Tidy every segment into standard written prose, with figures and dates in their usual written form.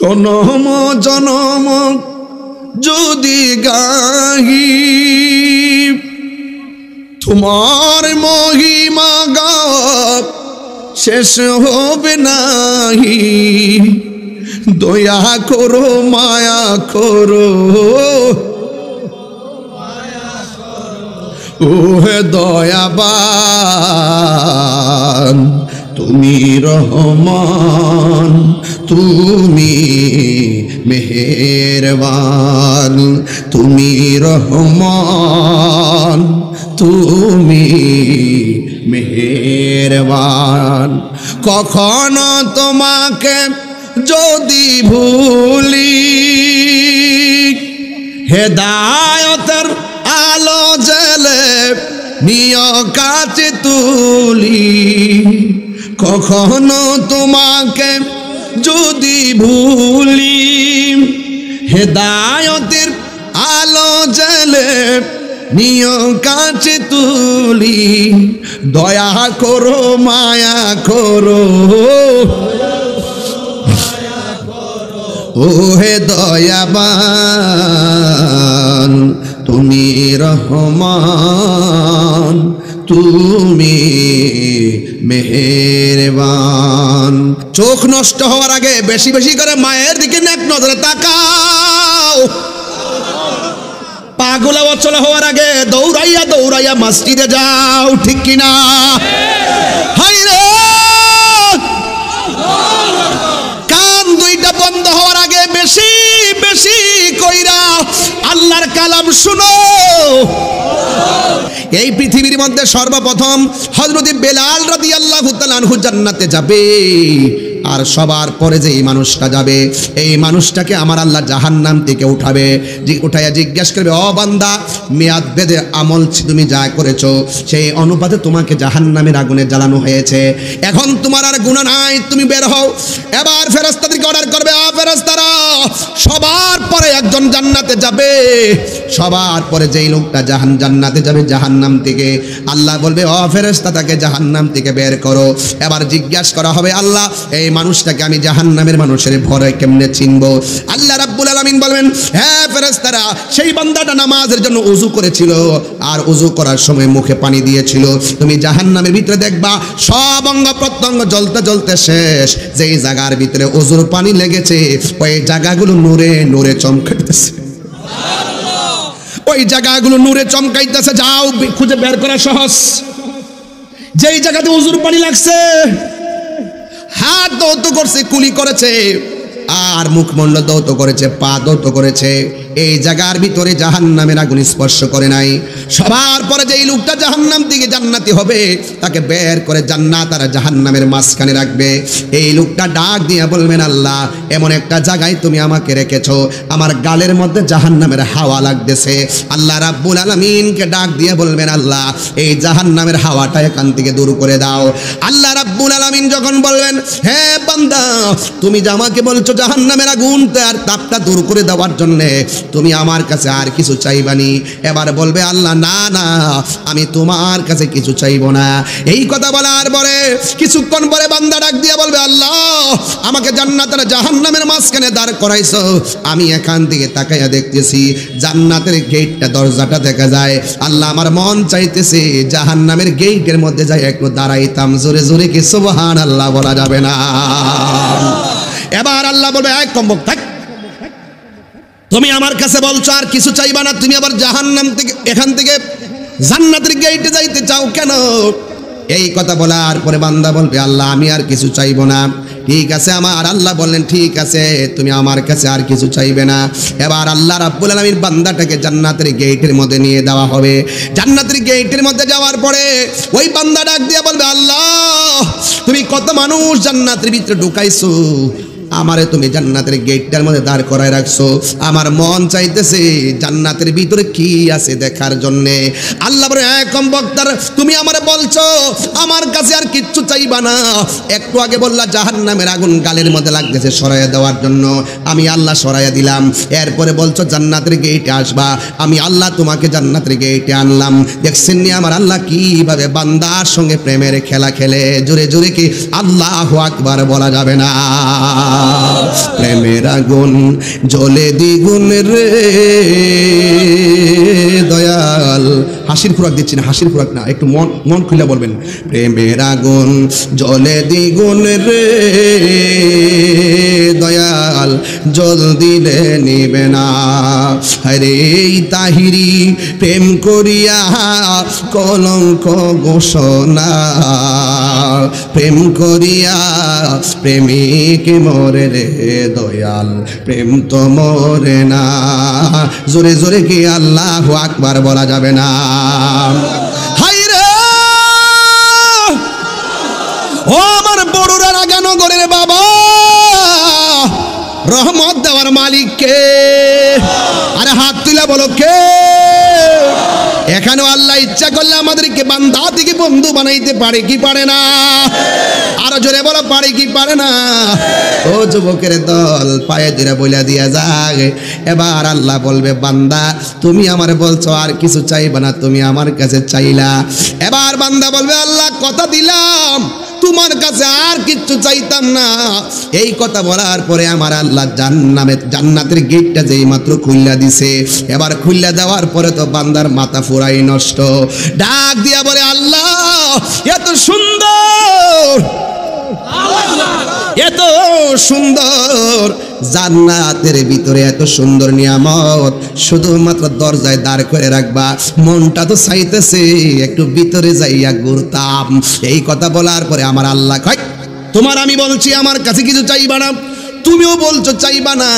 জনম জনম যদি গাহি তোমার মহিমা গাওয়া শেষ হবে নাহি। দয়া করো মায়া করো ও হে দয়াবান, তুমি রহমান, তুমি মেহেরবান, তুমি রহমান, তুমি মেহেরবান। কখনো তোমাকে যদি ভুলি, হেদায়েতের আলো জেলে নিয় কাছে তুলি। কখনো তোমাকে যদি ভুলি, হেদায়েতের আলো জেলে নিয় কাছে তুলি। দয়া করো মায়া করো ও হে দয়াবান, তুমি রহমান, তুমি মেহেরবান। চোখ নষ্ট হওয়ার আগে বেশি বেশি করে মায়ের দিকে নেক নজরে তাকাও। পাগলা অচল হওয়ার আগে দৌড়াইয়া দৌড়াইয়া মসজিদে যাও, ঠিক কিনা? হায়রে কান দুইটা বন্ধ হওয়ার আগে বেশি বেশি কইরা আল্লাহর কালাম শুনো। এই পৃথিবীর মধ্যে সর্বপ্রথম হযরত বেলাল রাদিয়াল্লাহু তাআলা আনহু জান্নাতে যাবে, আর সবার পরে যে এই মানুষটা যাবে, এই মানুষটাকে আমার আল্লাহ জাহান্নাম থেকে উঠাবে। উঠাইয়া জিজ্ঞাসা করবে, ও বান্দা, মেয়াদ বেঁধে আমল তুমি যা করেছো সেই অনুপাতে তোমাকে জাহান্নামের আগুনে জ্বালানো হয়েছে। এখন তোমার আর গুনাহ নাই, তুমি বের হও। এবার ফেরেশতাদেরকে অর্ডার করবে, ফেরেশতারা সবার পরে একজন জান্নাতে যাবে। সবার পরে যেই লোকটা জান্নাতে যাবে জাহান্নাম থেকে, আল্লাহ বলবে, ও ফেরেশতা, তাকে জাহান্নাম থেকে বের করো। এবার জিজ্ঞাসা করা হবে, আল্লাহ, এই মানুষটাকে আমি জাহান্নামের মানুষের ভরে কেমনে চিনবো? আল্লাহ রাব্বুল আলামিন বলবেন, হ্যাঁ ফেরেশতারা, সেই বান্দাটা নামাজের জন্য ওযু করেছিল, আর ওযু করার সময় মুখে পানি দিয়েছিল। তুমি জাহান্নামের ভিতরে দেখবা সব অঙ্গ প্রত্যঙ্গ জ্বলতে জ্বলতে শেষ। যেই জায়গার ভিতরে ওযুর পানি লেগেছে ওই জায়গাগুলো নূরে নূরে চমকাইতেছে, ওই জায়গাগুলো নূরে চমকাইতেছে। যাও, খুঁজে বের করা সহজ। যেই জায়গাতে ওযুর পানি লাগছে, হাত দৌত করছে, কুলি করেছে, আর মুখমণ্ডল দৌত করেছে, পা দৌত করেছে, এই জায়গার ভিতরে জাহান্নামের আগুন স্পর্শ করে নাই। সবার পরে যেই লোকটা জাহান্নাম থেকে জান্নাতি হবে তাকে বের করে জান্নাত আর জাহান্নামের মাঝখানে রাখবে। এই লোকটা ডাক দিয়ে বলবেন, আল্লাহ, এমন একটা জায়গায় তুমি আমাকে রেখেছো, আমার গালের মধ্যে জাহান্নামের হাওয়া লাগতেছে। আল্লাহ রাব্বুল আলামিনকে ডাক দিয়ে বলবেন, আল্লাহ, এই জাহান্নামের হাওয়াটা এখান থেকে দূর করে দাও। আল্লাহ রাব্বুল আলামিন যখন বলবেন, হ্যাঁ বান্দা, তুমি যে আমাকে বলছো জাহান্নামের আগুন আর তাপটা দূর করে দেওয়ার জন্য তুমি আমার কাছে আর কিছু চাইবানি? এবার বলবে, আল্লাহ, না না, আমি তোমার কাছে কিছু চাইবো না। এই কথা বলার পরে কিছুক্ষণ পরে বান্দা ডাক দিয়ে বলবে, আল্লাহ, আমাকে জান্নাত আর জাহান্নামের মাঝখানে দাঁড় করাইছো, আমি এখান থেকে তাকাইয়া দেখতেছি জান্নাতের গেটটা, দরজাটা দেখা যায়। আল্লাহ, আমার মন চাইতেছে জাহান্নামের গেটের মধ্যে যাই একটু দাঁড়াইতাম। জোরে জোরে কি সুবহানাল্লাহ বলা যাবে না? এবার আল্লাহ বলবে, এক কম্বক থাক, তুমি আমার কাছে বলছো আর কিছু চাইবা না, তুমি আবার জাহান্নাম থেকে এখান থেকে জান্নাতের গেটে যাইতে চাও কেন? এই কথা বলার পরে বান্দা বলবে, আল্লাহ, আমি আর কিছু চাইবো না। ঠিক আছে, আমার আল্লাহ বললেন, ঠিক আছে, তুমি আমার কাছে আর কিছু চাইবে না। এবার আল্লাহ রাব্বুল আলামিন বান্দাটাকে জান্নাতের গেটের মধ্যে নিয়ে দেওয়া হবে। জান্নাতের গেটের মধ্যে যাওয়ার পরে ওই বান্দা ডাক দিয়ে বলবে, আল্লাহ, তুমি কত মানুষ জান্নাতের ভিতরে ঢুকাইছো, আমারে তুমি জান্নাতের গেটটার মধ্যে দাঁড় করায় রাখছো, আমার মন চাইতেছে জান্নাতের ভিতরে কি আছে দেখার জন্য। আল্লাহ বলে, কম বক্তার, তুমি আমারে বলছো আমার কাছে আর কিচ্ছু চাইবা না, একটু আগে বললা জাহান্নামের আগুন গালের মধ্যে লাগতেছে সরাইয়া দেওয়ার জন্য, আমি আল্লাহ সরাইয়া দিলাম। এরপরে বলছো জান্নাতের গেটে আসবা, আমি আল্লাহ তোমাকে জান্নাতের গেটে আনলাম। দেখছেন নি আমার আল্লাহ কিভাবে বান্দার সঙ্গে প্রেমের খেলা খেলে? জোরে জোরে কি আল্লাহু আকবার বলা যাবে না? প্রেমের আগুন জ্বলে দ্বিগুণ রে দয়াল। হাসির খোরাক দিচ্ছি না, হাসির খোরাক না, একটু মন খুলে বলবেন। প্রেমের আগুন জ্বলে দ্বিগুণ রে দয়াল, জল দিলে নিবে না। আরে তাহিরি প্রেম করিয়া কলঙ্ক ঘোষণা, প্রেম করিয়া প্রেমিক মরে রে দয়াল, প্রেম তো মরে না। জোরে জোরে কি আল্লাহু আকবার বলা যাবে না? হায়রে ও আমার বড়ুরা রাগানগরের বাবা, রহমত দেওয়ার মালিক কে? আরে হাত তুলে বলো কে? এখানেও আল্লাহ ইচ্ছা করলে আমাদেরকে বান্দা থেকে বন্ধু বানাইতে পারে কি পারে না? আরো জোরে বলো, পারে কি পারে না? ও যুবকের দল, পায়ে ধরে বইলা দিয়া যাক। এবার আল্লাহ বলবে, বান্দা তুমি আমার বলছো আর কিছু চাইবা না, তুমি আমার কাছে চাইলা। এবার বান্দা বলবে, আল্লাহ কথা দিলাম তোমার কাছে আর কিচ্ছু চাইতাম না। এই কথা বলার পরে আমার আল্লাহ জান্নাতের গেটটা যেই মাত্র খুললা দিছে, এবার খুললা দেওয়ার পরে তো বান্দার মাথা ফুরাই নষ্ট। ডাক দিয়া বলে, আল্লাহ এত সুন্দর, এত সুন্দর জান্নাতের ভিতরে এত সুন্দর নিয়ামত, শুধুমাত্র দরজায় দাঁড় করে রাখবা, মনটা তো চাইতেছে একটু ভিতরে যাইয়া ঘুরতাম। এই কথা বলার পরে আমার আল্লাহ কয়, তোমার আমি বলছি আমার কাছে কিছু চাইবা না, তুমিও বলছো চাইবা না,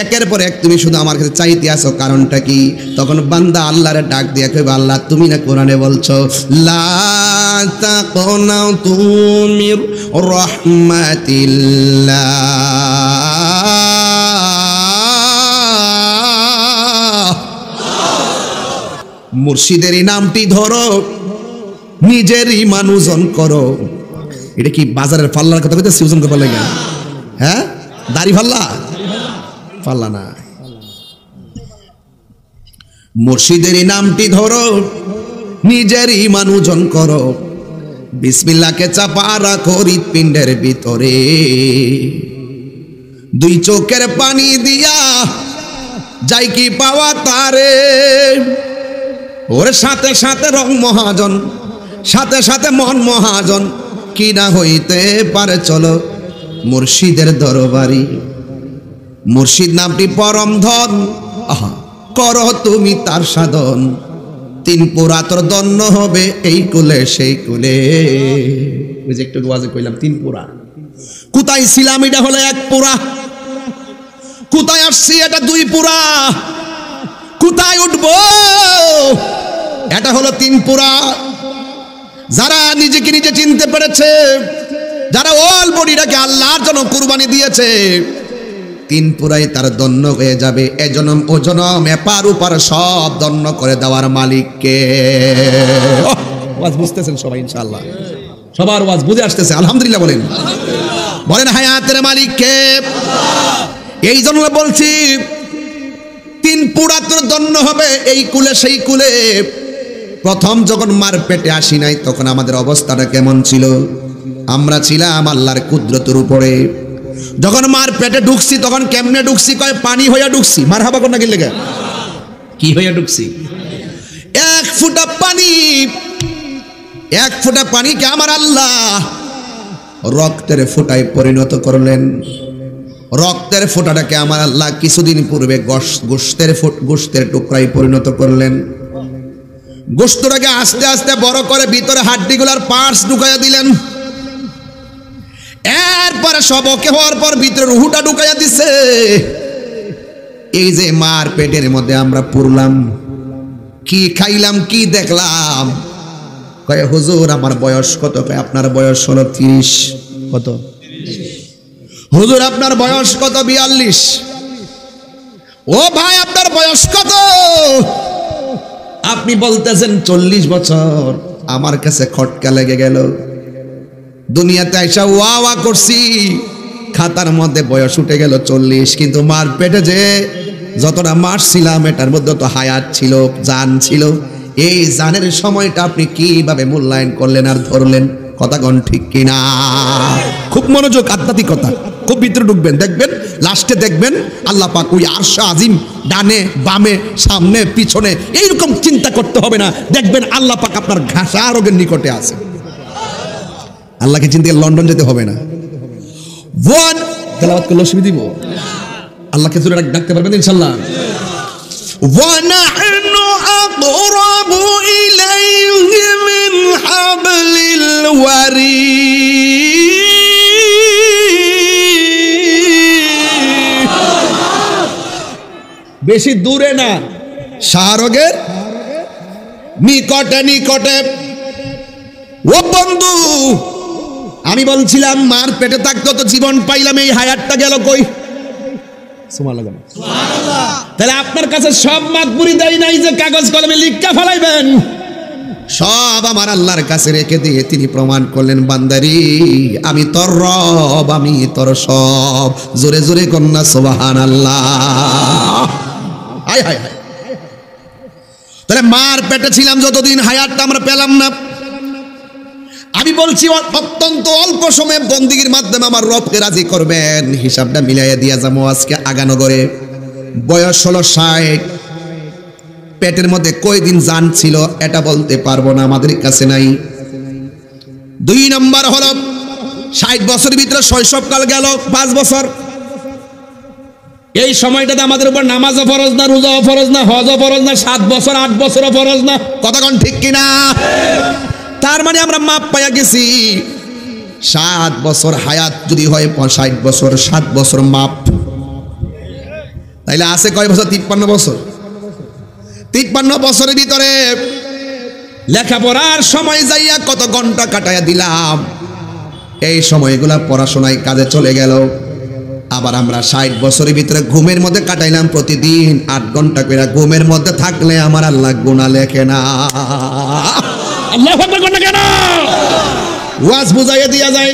একের পর এক তুমি শুধু আমার কাছে চাইতে আসো, কারণটা কি? তখন বান্দা আল্লাহরে ডাক দিয়া কইবা, আল্লাহ তুমি না কোরআনে বলছো লা তাকনাতু মির রাহমাতিল্লাহ, মুর্শিদের নামটি ধরো, নিজের ঈমান ওজন করো। এটা কি বাজারের পাল্লার কথা কইতেছি? ওজন করবার লাগে? হ্যাঁ, দাড়ি পাল্লা পাল্লা না, মুর্শিদের নামটি ধরো, নিজের ঈমান ওজন করো, বিসমিল্লাহকে চাপা রাখো হৃৎপিণ্ডের ভিতরে, দুই চোখের পানি দিয়া যাই কি পাওয়া তারে। ওর সাথে সাথে রং মহাজন, সাথে সাথে মন মহাজন, কি না হইতে পারে চলো মুর্শিদের দরবারি। মুর্শিদ নামটি পরম ধন, করো তুমি তার সাধন, তিন পুরা তোর দন্য হবে এই কুলে সেই কুলে। ওই যে একটু ওয়াজে কইলাম তিন পুরা, কোথায় ছিলাম এটা হলো এক পুরা, কোথায় আসছি এটা দুই পুরা, কোথায় উঠবো এটা হলো তিন পুরা। যারা নিজেকে নিজে চিনতে পেরেছে, যারা অল বডিটাকে আল্লাহর জন্য কুরবানি দিয়েছে, তিন পুরাই তার দন্য হয়ে যাবে। এ জনম ও জনম এপার ওপার সব দন্য করে দেওয়ার মালিককে। ওয়াজ বুঝতেছেন সবাই? ইনশাআল্লাহ সবার ওয়াজ বুঝে আসতেছে? আলহামদুলিল্লাহ বলেন, বলেন হায়াতের মালিককে। এই জন্য বলছি তিন পুরা তোর দন্য হবে এই কুলে সেই কুলে। প্রথম যখন মার পেটে আসি নাই তখন আমাদের অবস্থাটা কেমন ছিল? আমরা ছিলাম আল্লাহর কুদরতের উপরে। যখন মার পেটে ঢুকছি তখন কেমনে ঢুকছি? কয় পানি হইয়া ঢুকছি। মারহাবা কোন নাকি লেগে কি হইয়া ঢুকছি? এক ফোঁটা পানি, এক ফোঁটা পানিকে আমার আল্লাহ রক্তের ফোঁটায় পরিণত করলেন। রক্তের ফোঁটাটাকে আমার আল্লাহ কিছুদিন পূর্বে গোশতের টুকরায় পরিণত করলেন। গোশতটাকে আস্তে আস্তে বড় করে ভিতরে হাড্ডিগুলার পার্টস ঢুকাইয়া দিলেন। এরপরে সব ওকে হওয়ার পর ভিতরে রুহুটা ঢুকাইয়া দিছে। এই যে মার পেটের মধ্যে আমরা পুরলাম, কি খাইলাম, কি দেখলাম? কয় হুজুর আমার বয়স কত? কয় আপনার বয়স হলো 30। কত? হুজুর আপনার বয়স কত? 42। ও ভাই আপনার বয়স কত? আপনি বলতেছেন 40 বছর। আমার কাছে খটকা লেগে গেল। দুনিয়াতে আইসা ওয়া ওয়া করছি, খাতার মধ্যে বয়স উঠে গেল 40, কিন্তু মার পেটে যে যতটা মাস ছিলাম এটার মধ্যে তো হায়াত ছিল, জান ছিল। এই জানের সময়টা আপনি কিভাবে মূল্যায়ন করলেন আর ধরলেন? কথা কোন ঠিক কিনা? খুব মনোযোগ, আধ্যাত্মিকতা, খুব ভিতরে ঢুকবেন, দেখবেন লাস্টে দেখবেন আল্লাহ পাক ওই আরশ আজিম ডানে বামে সামনে পিছনে এইরকম চিন্তা করতে হবে না, দেখবেন আল্লাহ পাক আপনার ঘাসা রোগের নিকটে আছে। আল্লাহকে চিন্তা লন্ডন যেতে হবে না। ওয়ান তেলাওয়াত করলে অসুবিধা দিব? আল্লাহকে জোরে ডাকতে পারবেন ইনশাআল্লাহ। ওয়া নাহনু আকরাবু ইলাইহি মিন হাবলিল ওয়ারিদ। বেশি দূরে না, শাহরগের নিকটে নিকটে। ও বন্ধু, আমি বলছিলাম মার পেটে থাকতো তো জীবন পাইলাম, এই হায়াতটা গেল কই? তাহলে আপনার কাছে সব মাতবুরি দেয় নাই যে কাগজ কলমে লিখা ফেলাইবেন, সব আমার আল্লাহর কাছে রেখে দিয়ে তিনি প্রমাণ করলেন, বান্দারি আমি তোর রব, আমি তোর সব। জোরে জোরে কন্যা সুবহানাল্লাহ। হায় হায় হায়। তাহলে মার পেটে ছিলাম যতদিন, হায়াতটা আমরা পেলাম না। আমি বলছি অত্যন্ত অল্প সময়ে বন্দিগির মাধ্যমে আমার রবকে রাজি করবেন, হিসাবটা মিলাইয়া দিয়া যাবো। আজকে আগানগরে বয়স হলো 60, পেটের মধ্যে কয়দিন জান ছিল এটা বলতে পারবো না, আমাদের কাছে নাই। 2 নম্বর হলো 60 বছরের ভিতরে শৈশবকাল গেল 5 বছর। এই সময়টাতে আমাদের উপর নামাজও ফরজ না, রোজাও ফরজ না, হজও ফরজ না, 7 বছর 8 বছরও ফরজ না। কথা কোন ঠিক কিনা? তার মানে আমরা মাপ পাইয়া গেছি। 7 বছর হায়াত যদি হয় 60 বছর, 7 বছর মাপ, তাইলে আছে কয় বছর? 53 বছর। 53 বছরের ভিতরে লেখাপড়ার সময় যাইয়া কত ঘন্টা কাটাইয়া দিলাম, এই সময়গুলা পড়াশোনায় কাজে চলে গেল। আবার আমরা 60 বছরের ভিতরে ঘুমের মধ্যে কাটাইলাম প্রতিদিন 8 ঘন্টা করে। ঘুমের মধ্যে থাকলে আমার আল্লাহ গুনাহ লেখে না। আল্লাহু আকবার কোন কেন? ওয়াজ বুঝাইয়া দিয়া যায়,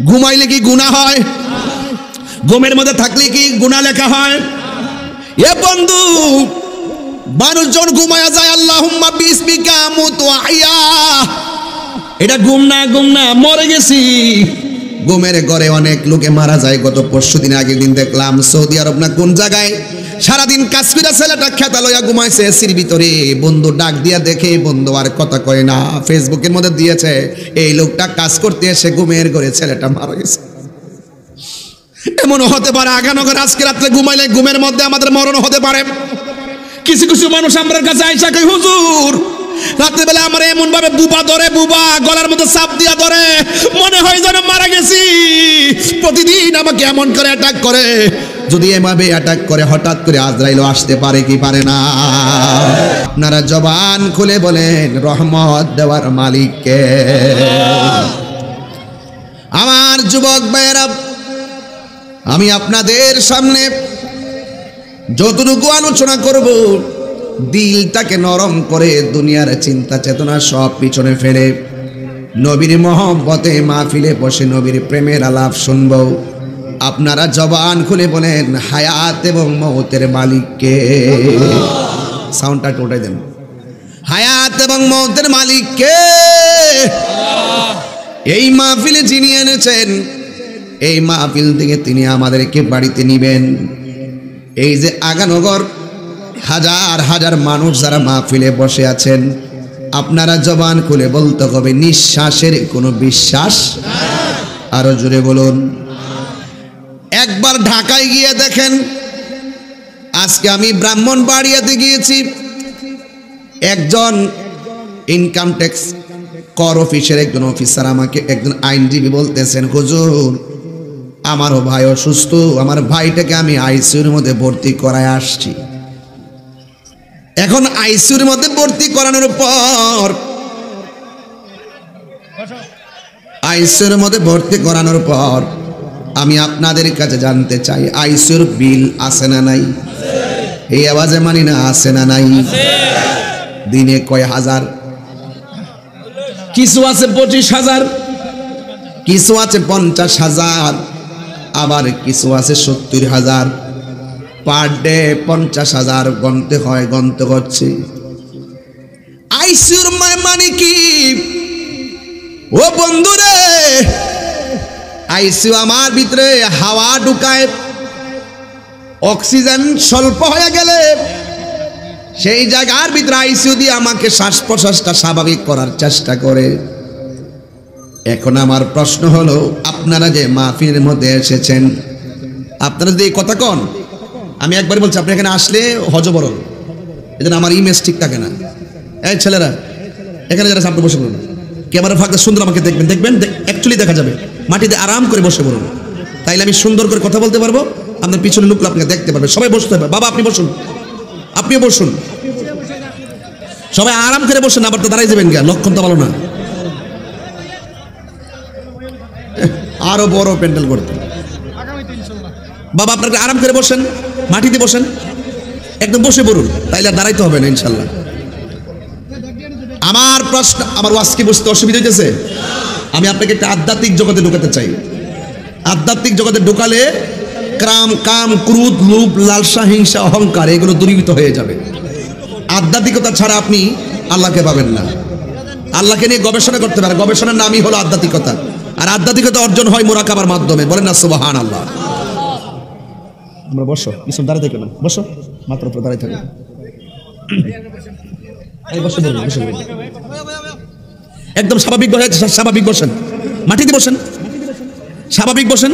ঘুমাইলে কি গুনাহ হয়? ঘুমের মধ্যে থাকলে কি গুনাহ লেখা হয়? এ বন্ধু, মানুষজন ঘুমায়া যায় আল্লাহুম্মা বিসমিকা আমুতু ওয়া আহইয়া, এটা ঘুম না, ঘুম না, মরে গেছি। ঘুমের ঘরে অনেক লোকে মারা যায়। গত পরশুদিন আগের দিন দেখলাম সৌদি আরব না কোন জায়গায়, সারাদিন কাজ করে ছেলেটা খেতা লইয়া ঘুমাইছে এসির ভিতরে। বন্ধু ডাক দিয়া দেখে, বন্ধু আর কথা কয় না, ফেসবুকের মধ্যে দিয়েছে এই লোকটা কাজ করতে এসে ঘুমের ঘরে ছেলেটা মারা গেছে। এমনও হতে পারে আগানগর আজকে রাত্রে ঘুমাইলে ঘুমের মধ্যে আমাদের মরণ হতে পারে। কিছু কিছু মানুষ আমার কাছে আইসা কই, হুজুর রাত্রেবেলা আমার এমন ভাবে বুবা ধরে, বুবা গলার মধ্যে চাপ দিয়া ধরে, মনে হয় যেন মারা গেছি। প্রতিদিন আমাকে এমন করে অ্যাটাক করে। যদি এভাবে অ্যাটাক করে হঠাৎ করে আজরাইল আসতে পারে কি পারে না? আপনারা জবান খুলে বলেন রহমত দেওয়ার মালিককে। আমার যুবক ভাইয়েরা, আমি আপনাদের সামনে যতটুকু আলোচনা করব, দিলটাকে নরম করে দুনিয়ার চিন্তা চেতনা সব পিছনে ফেলে নবীর মহব্বতে মাহফিলে বসে নবীর প্রেমের আলাপ শুনব। আপনারা জবান খুলে বলেন হায়াত এবং মওতের মালিককে। সাউন্ডটা টোটাই দেন। হায়াত এবং মওতের মালিককে। এই মাহফিলে যিনি এনেছেন, এই মাহফিল থেকে তিনি আমাদেরকে বাড়িতে নিবেন। এই যে আগানগর হাজার হাজার মানুষ যারা মাহফিলে বসে আছেন, আপনারা জবান খুলে বলতে হবে নিঃশ্বাসের কোনো বিশ্বাস। আরো জোরে বলুন। একবার ঢাকায় গিয়ে দেখেন, আজকে আমি ব্রাহ্মণবাড়িয়াতে গিয়েছি, একজন ইনকাম ট্যাক্স কর অফিসের একজন অফিসার আমাকে, একজন আইনজীবী বলতেছেন, হুজুর আমারও ভাই অসুস্থ, আমার ভাইটাকে আমি আইসিইউর মধ্যে ভর্তি করায় আসছি। এখন আইসিইউর মধ্যে ভর্তি করানোর পর, আইসিইউর মধ্যে ভর্তি করানোর পর আমি আপনাদের কাছে জানতে চাই, আইসিইউর বিল আছে না নাই? এই আওয়াজে মানি না, আছে না নাই? দিনে কয় হাজার? কিছু আছে 25,000, কিছু আছে 50,000, আবার কিছু আছে 70,000। পার ডে 50,000 গণতে হয়, গণতে হচ্ছে। আইসিইউর মানে কি? ও বন্ধুরে, আইসিইউ আমার ভিতরে হাওয়া ঢুকায়, অক্সিজেন স্বল্প হয়ে গেলে সেই জায়গার ভিতরে আইসিইউ দিয়ে আমাকে শ্বাস প্রশ্বাসটা স্বাভাবিক করার চেষ্টা করে। এখন আমার প্রশ্ন হলো, আপনারা যে মাহফিলের মধ্যে এসেছেন, আপনারা যদি এই কথা কন, আমি একবার বলছি, আপনি এখানে আসলে হজবরল, এজন্য আমার ইমেজ ঠিক থাকে না। এই ছেলেরা এখানে যারা সামনে বসে পড়ুন, ক্যামেরা ফাঁকতে সুন্দর আমাকে দেখবেন, দেখবেন অ্যাকচুয়ালি দেখা যাবে। মাটিতে আরাম করে বসে পড়ুন, তাইলে আমি সুন্দর করে কথা বলতে পারবো, আপনার পিছনে লোকগুলো আপনাকে দেখতে পারবে। সবাই বসতে হবে। বাবা আপনি বসুন, আপনিও বসুন, সবাই আরাম করে বসুন। আবার তো দাঁড়াই যাবেন গা, লক্ষণ তো ভালো না। আরো বড় প্যান্ডেল করতে। বাবা আপনাকে আরাম করে বসেন, মাটিতে বসেন, একদম বসে পড়ুন, তাইলে আর দাঁড়াইতে হবে না ইনশাল্লাহ। আমার প্রশ্ন, আমার ওয়াজকে বুঝতে অসুবিধা হইতেছে? আমি আপনাকে একটা আধ্যাত্মিক জগতে ঢুকাতে চাই। আধ্যাত্মিক জগতে ঢুকালে কাম, ক্রোধ, লোভ, লালসা, হিংসা, অহংকার এগুলো দূরীভূত হয়ে যাবে। আধ্যাত্মিকতা ছাড়া আপনি আল্লাহকে পাবেন না। আল্লাহকে নিয়ে গবেষণা করতে পারেন, গবেষণার নামই হলো আধ্যাত্মিকতা। আর আধ্যাত্মিকতা অর্জন হয় মুরাকাবার মাধ্যমে। বলেন না সুবহানাল্লাহ। আমরা বসো, কিছু দাঁড়িয়ে থাকবে না, বসো, মাত্র দাঁড়িয়ে থাকবে। একদম স্বাভাবিক বসে, স্বাভাবিক বসেন, মাটিতে বসেন, স্বাভাবিক বসেন।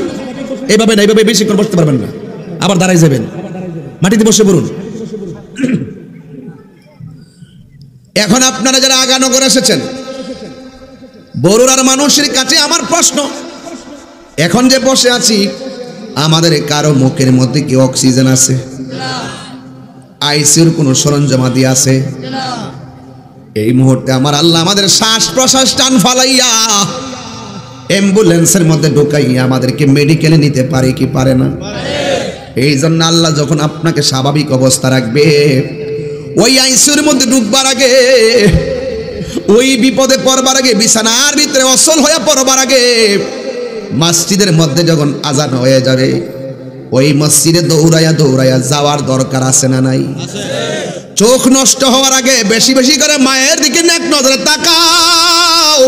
এইভাবে না, এইভাবে বেশি করে বসতে পারবেন না, আবার দাঁড়াই যাবেন। মাটিতে বসে পড়ুন। এখন আপনারা যারা আগানো করে এসেছেন, বরুড়ার মানুষের কাছে আমার প্রশ্ন, এখন যে বসে আছি, আমাদের কারো মুখের মধ্যে কি অক্সিজেন আছে? আইসিইউর কোন সরঞ্জামাদি আছে? এই মুহূর্তে আমার আল্লাহ আমাদের শ্বাস প্রশ্বাস টান ফালাইয়া অ্যাম্বুলেন্সের মধ্যে ঢুকাইয়া আমাদেরকে মেডিকেলে নিতে পারে কি পারে না? এই জন্য আল্লাহ যখন আপনাকে স্বাভাবিক অবস্থা রাখবে, ওই আইসিইউর মধ্যে ঢুকবার আগে, ওই বিপদে পড়বার আগে, বিছানার ভিতরে অসল হয়ে পড়বার আগে, মসজিদের মধ্যে যখন আজান হয়ে যাবে, ওই মসজিদে দৌড়াইয়া দৌড়াইয়া যাওয়ার দরকার আছে না নাই? চোখ নষ্ট হওয়ার আগে বেশি বেশি করে মায়ের দিকে নেক নজরে তাকাও।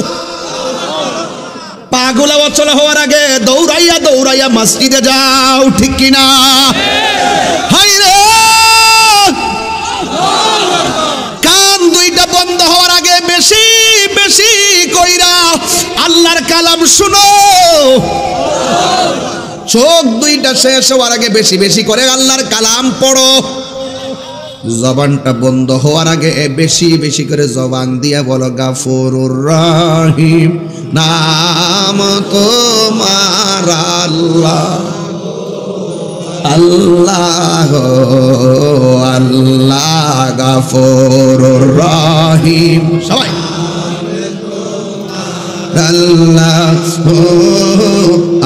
পাগলা অচল হওয়ার আগে দৌড়াইয়া দৌড়াইয়া মসজিদে যাও, ঠিক কিনা? হাই রে, কান দুইটা বন্ধ হওয়ার আগে বেশি বেশি কইরা আল্লাহর কালাম শুনো। চোখ দুইটা শেষ হওয়ার আগে বেশি বেশি করে আল্লাহর কালাম পড়ো। জবানটা বন্ধ হওয়ার আগে বেশি বেশি করে জবান দিয়া বলো গাফুরুর রহিম, নাম তোমার আল্লাহ, আল্লাহ আল্লাহ গাফুরুর রহিম। সবাই আল্লাহ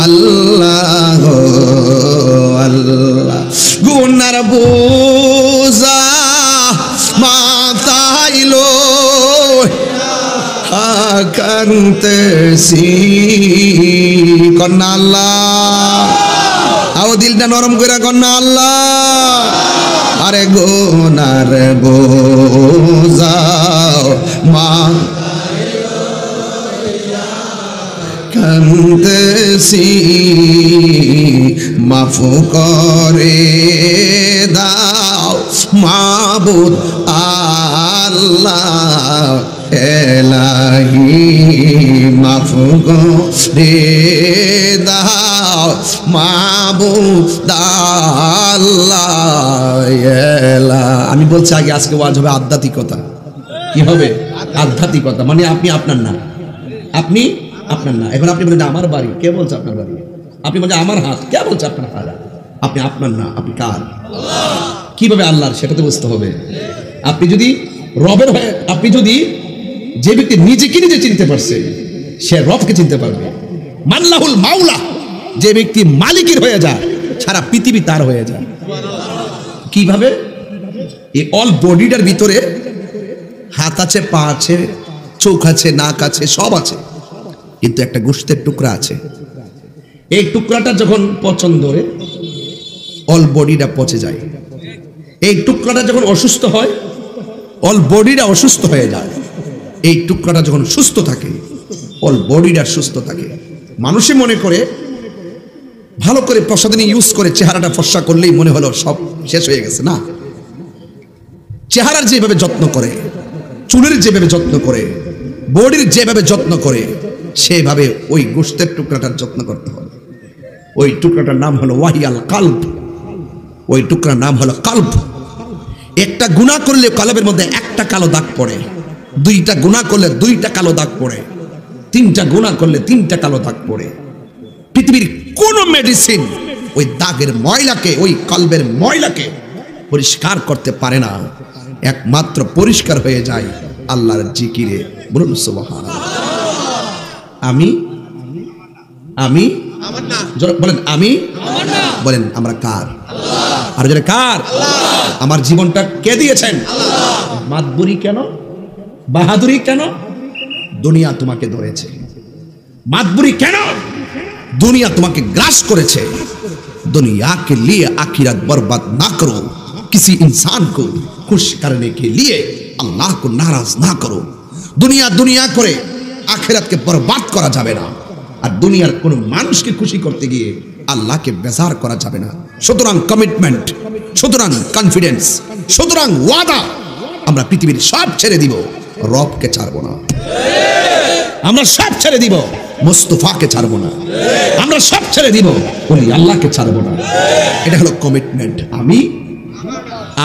আল্লাহ আল্লাহ। গুনার বোঝা মাথাইলো কান্তেছি, কন্যা আল্লাহ। আও দিলটা নরম করে কন্যা আল্লাহ। আরে গুনার বোঝা মা কান্তেছি, মাফু করে দাও মাবুদ আল্লাহ এলাহি, মাফু করে দাও মাবুদ আল্লাহ এলাহি। আমি বলছি আগে, আজকে ওয়াজ হবে আধ্যাত্মিকতা। কি হবে? আধ্যাত্মিকতা মানে আপনি আপনার না, আপনি আপনার না। এখন আপনি বলেন আমার বাড়ি, কে বলছে আপনার বাড়ি? আপনি বলছেন আমার হাত, কে বলছে আপনার হাত? আপনি আপনার না, আপনি কার? কিভাবে আল্লাহর, সেটা তো বুঝতে হবে। আপনি যদি রবের হয়ে, আপনি যদি, যে ব্যক্তি নিজেকে নিজে চিনতে পারছে সে রবকে চিনতে পারবে। মাল্লাহুল মাওলা, যে ব্যক্তি মালিকের হয়ে যায় সারা পৃথিবী তার হয়ে যায়। কিভাবে? এই অল বডিটার ভিতরে হাত আছে, পা আছে, চোখ আছে, নাক আছে, সব আছে, কিন্তু একটা গোশতের টুকরা আছে। এই টুকরাটা যখন পচন ধরে অল বডিটা পচে যায়। এই টুকরাটা যখন অসুস্থ হয় অল বডিটা অসুস্থ হয়ে যায়। এই টুকরাটা যখন সুস্থ থাকে অল বডিটা সুস্থ থাকে। মানুষই মনে করে ভালো করে প্রসাধনী ইউজ করে চেহারাটা ফর্সা করলেই মনে হলো সব শেষ হয়ে গেছে। না, চেহারার যেভাবে যত্ন করে, চুলের যেভাবে যত্ন করে, বডির যেভাবে যত্ন করে, সেভাবে ওই গোশতের টুকরাটার যত্ন করতে হবে। ওই টুকরাটার নাম হলো ওয়াহিয়াল কালব। ওই টুকরার নাম হলো কালব। একটা গুনাহ করলে কলবের মধ্যে একটা কালো দাগ পড়ে, দুইটা গুনাহ করলে দুইটা কালো দাগ পড়ে, তিনটা গুনাহ করলে তিনটা কালো দাগ পড়ে। পৃথিবীর কোন মেডিসিন ওই দাগের ময়লাকে, ওই কলবের ময়লাকে পরিষ্কার করতে পারে না। একমাত্র পরিষ্কার হয়ে যায় আল্লাহর জিকিরে। বলুন সুবহানাল্লাহ। আমি আমি বলেন আমি, বলেন আমরা কার? আর যারা কার? আমার জীবনটা কে দিয়েছেন? মাতবুরি কেন, বাহাদুরি কেন? দুনিয়া তোমাকে ধরেছে। মাতবুরি কেন? दुनिया तुम्हें ग्रास करे छे। दुनिया के लिए आखिरत बर्बाद ना करो। किसी इंसान को खुश करने के लिए अल्लाह को नाराज ना करो। दुनिया दुनिया करे आखिरत के बर्बाद करा जाबे ना। और दुनियार कोनो मानुष के खुशी करते गिये अल्लाह के बेजार करा जाबे ना। सुतरां कमिटमेंट, सुतरां कॉन्फिडेंस, सुतरां वादा আমরা পৃথিবীর সব ছেড়ে দিব, রবকে ছাড়বো না। আমরা সব ছেড়ে দিব, মুস্তাফাকে ছাড়বো না। আমরা সব ছেড়ে দিব, ওলি আল্লাহকে ছাড়বো না। এটা হলো কমিটমেন্ট। আমি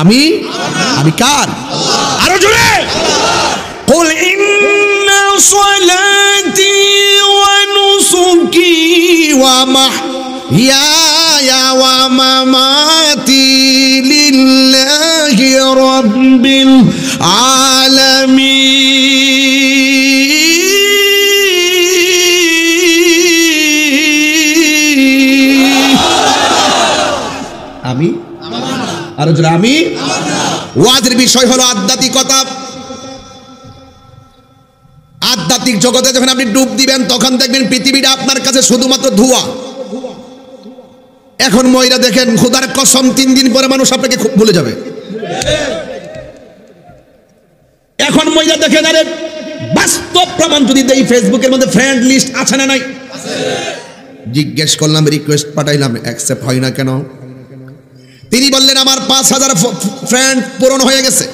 আমি আমি কার? আরো জোরে কুল ইন্না সলাতি ওয়া নুসুকি ওয়া মাহইয়ায়া ওয়া মামাতি লিল্লাহি রাব্বিল আলামিন। আমি আর যারা আমি ওয়াজের বিষয় হলো আধ্যাত্মিকতা। আধ্যাত্মিক জগতে যখন আপনি ডুব দিবেন তখন দেখবেন পৃথিবীটা আপনার কাছে শুধুমাত্র ধোঁয়া। এখন মহিলা দেখেন, খোদার কসম 3 দিন পরে মানুষ আপনাকে খুব ভুলে যাবে। এখন মহিলা দেখেন, আরে বাস্তব প্রমাণ যদি দেই, ফেসবুকের মধ্যে ফ্রেন্ড লিস্ট আছে না নাই? জিজ্ঞেস করলাম, রিকোয়েস্ট পাঠাইলাম, অ্যাকসেপ্ট হয় না কেন? তিনি বললেন আমার 5000 ফ্রেন্ড পূরণ হয়ে গেছে।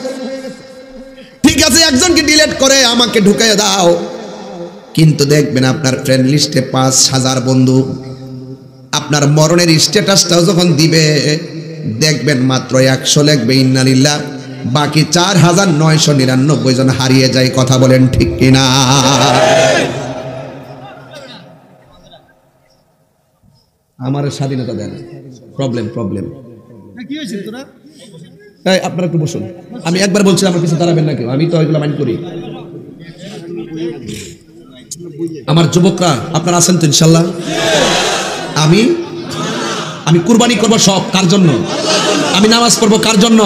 ঠিক আছে, একজনকে ডিলিট করে আমাকে ঢুকাইয়ে দাও। কিন্তু দেখবেন আপনার ফ্রেন্ড লিস্টে 5000 বন্ধু। আপনার মরণের স্ট্যাটাসটাও যখন দিবে দেখবেন মাত্র 100 লিখবে ইন্নালিল্লাহ, বাকি 4999 জন হারিয়ে যায়। কথা বলেন ঠিক কিনা? আমার স্বাধীনতা দেন। প্রবলেম কি হয়েছে তোরা? এই আপনারা একটু বসুন। আমি একবার বলছি, আমার কিছু দাঁড়াবেন না কেউ। আমি তো এগুলো মাইন্ড করি। আমার যুবকরা আপনারা আছেন তো ইনশাল্লাহ? আমি কুরবানি করবো সব কার জন্য? আমি নামাজ পড়বো কার জন্য?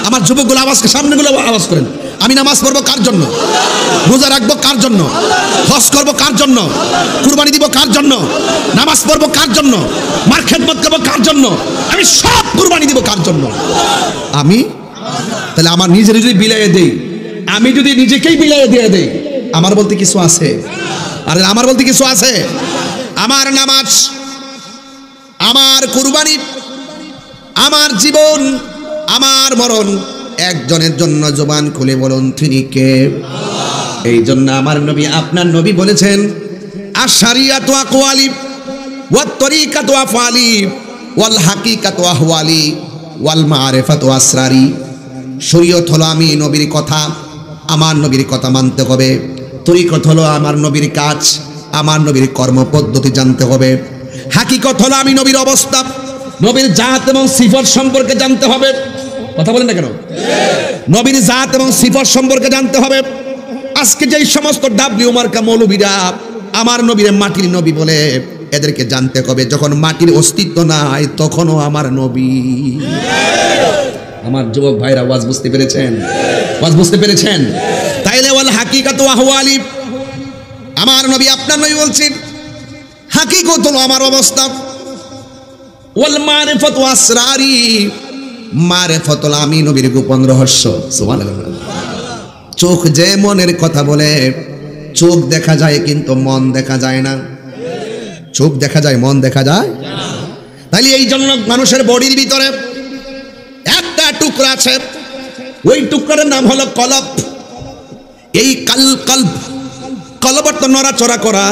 আমার যুবকগুলো আওয়াজকে সামনেগুলো আওয়াজ করেন। আমি নামাজ পড়বো কার জন্য? রোজা রাখবো কার জন্য? হজ করবো কার জন্য? কুরবানি দিব কার জন্য? নামাজ পড়বো কার জন্য? মার খেদমত করবো কার জন্য? আমি সব কুরবানি দিব কার জন্য? আমি। তাহলে আমার নিজের যদি বিলাইয়ে দেই, আমি যদি নিজেকেই বিলাইয়ে দিয়ে দেই, আমার বলতে কিছু আছে? আরে আমার বলতে কিছু আছে? আমার নামাজ, আমার কুরবানি, আমার জীবন, আমার মরণ একজনের জন্য। জবান খুলে বলুন তিনি কে? এই জন্য আমার নবী, আপনার নবী বলেছেন, আশ-শারিয়াতু আকওয়ালি ওয়াত তরিকাতু আফআলি ওয়াল হাকিকাতু আহওয়ালি ওয়াল মারিফাতু আসরারি। শরীয়ত হলো আমি নবীর কথা, আমার নবীর কথা মানতে হবে। তরিকত হলো আমার নবীর কাজ, আমার নবীর কর্মপদ্ধতি জানতে হবে। হাকিকত হলো আমি নবীর অবস্থা, নবীর জাত এবং সিফত সম্পর্কে জানতে হবে। কথা বলেন না কেন? নবীর জাত এবং সিফত সম্পর্কে জানতে হবে। আজকে যেই সমস্ত ডাব্লিউ মার্কা মৌলবীরা আমার নবীর মাটির নবী বলে, এদেরকে জানতে হবে যখন মাটির অস্তিত্ব নাই তখনও আমার নবী। আমার যুবক ভাইরা ওয়াজ বুঝতে পেরেছেন? ওয়াজ বুঝতে পেরেছেন? তাইলে ওয়াল হাকিকাতু আহওয়ালি, আমার নবী আপনার নবী বলছেন হাকিকত হলো আমার অবস্থা। ওয়াল মারিফাতু আসরারি, মারিফাত হলো আমি নবীর গোপন রহস্য। সুবহানাল্লাহ। চোখ যে মনের কথা বলে, চোখ দেখা যায় কিন্তু মন দেখা যায় না। চোখ দেখা যায়, মন দেখা যায়। তাইলে এই জন্য মানুষের বডির ভিতরে একটা টুকরা আছে, ওই টুকরার নাম হলো কলব। এই কলবর তো নড়াচড়া করা,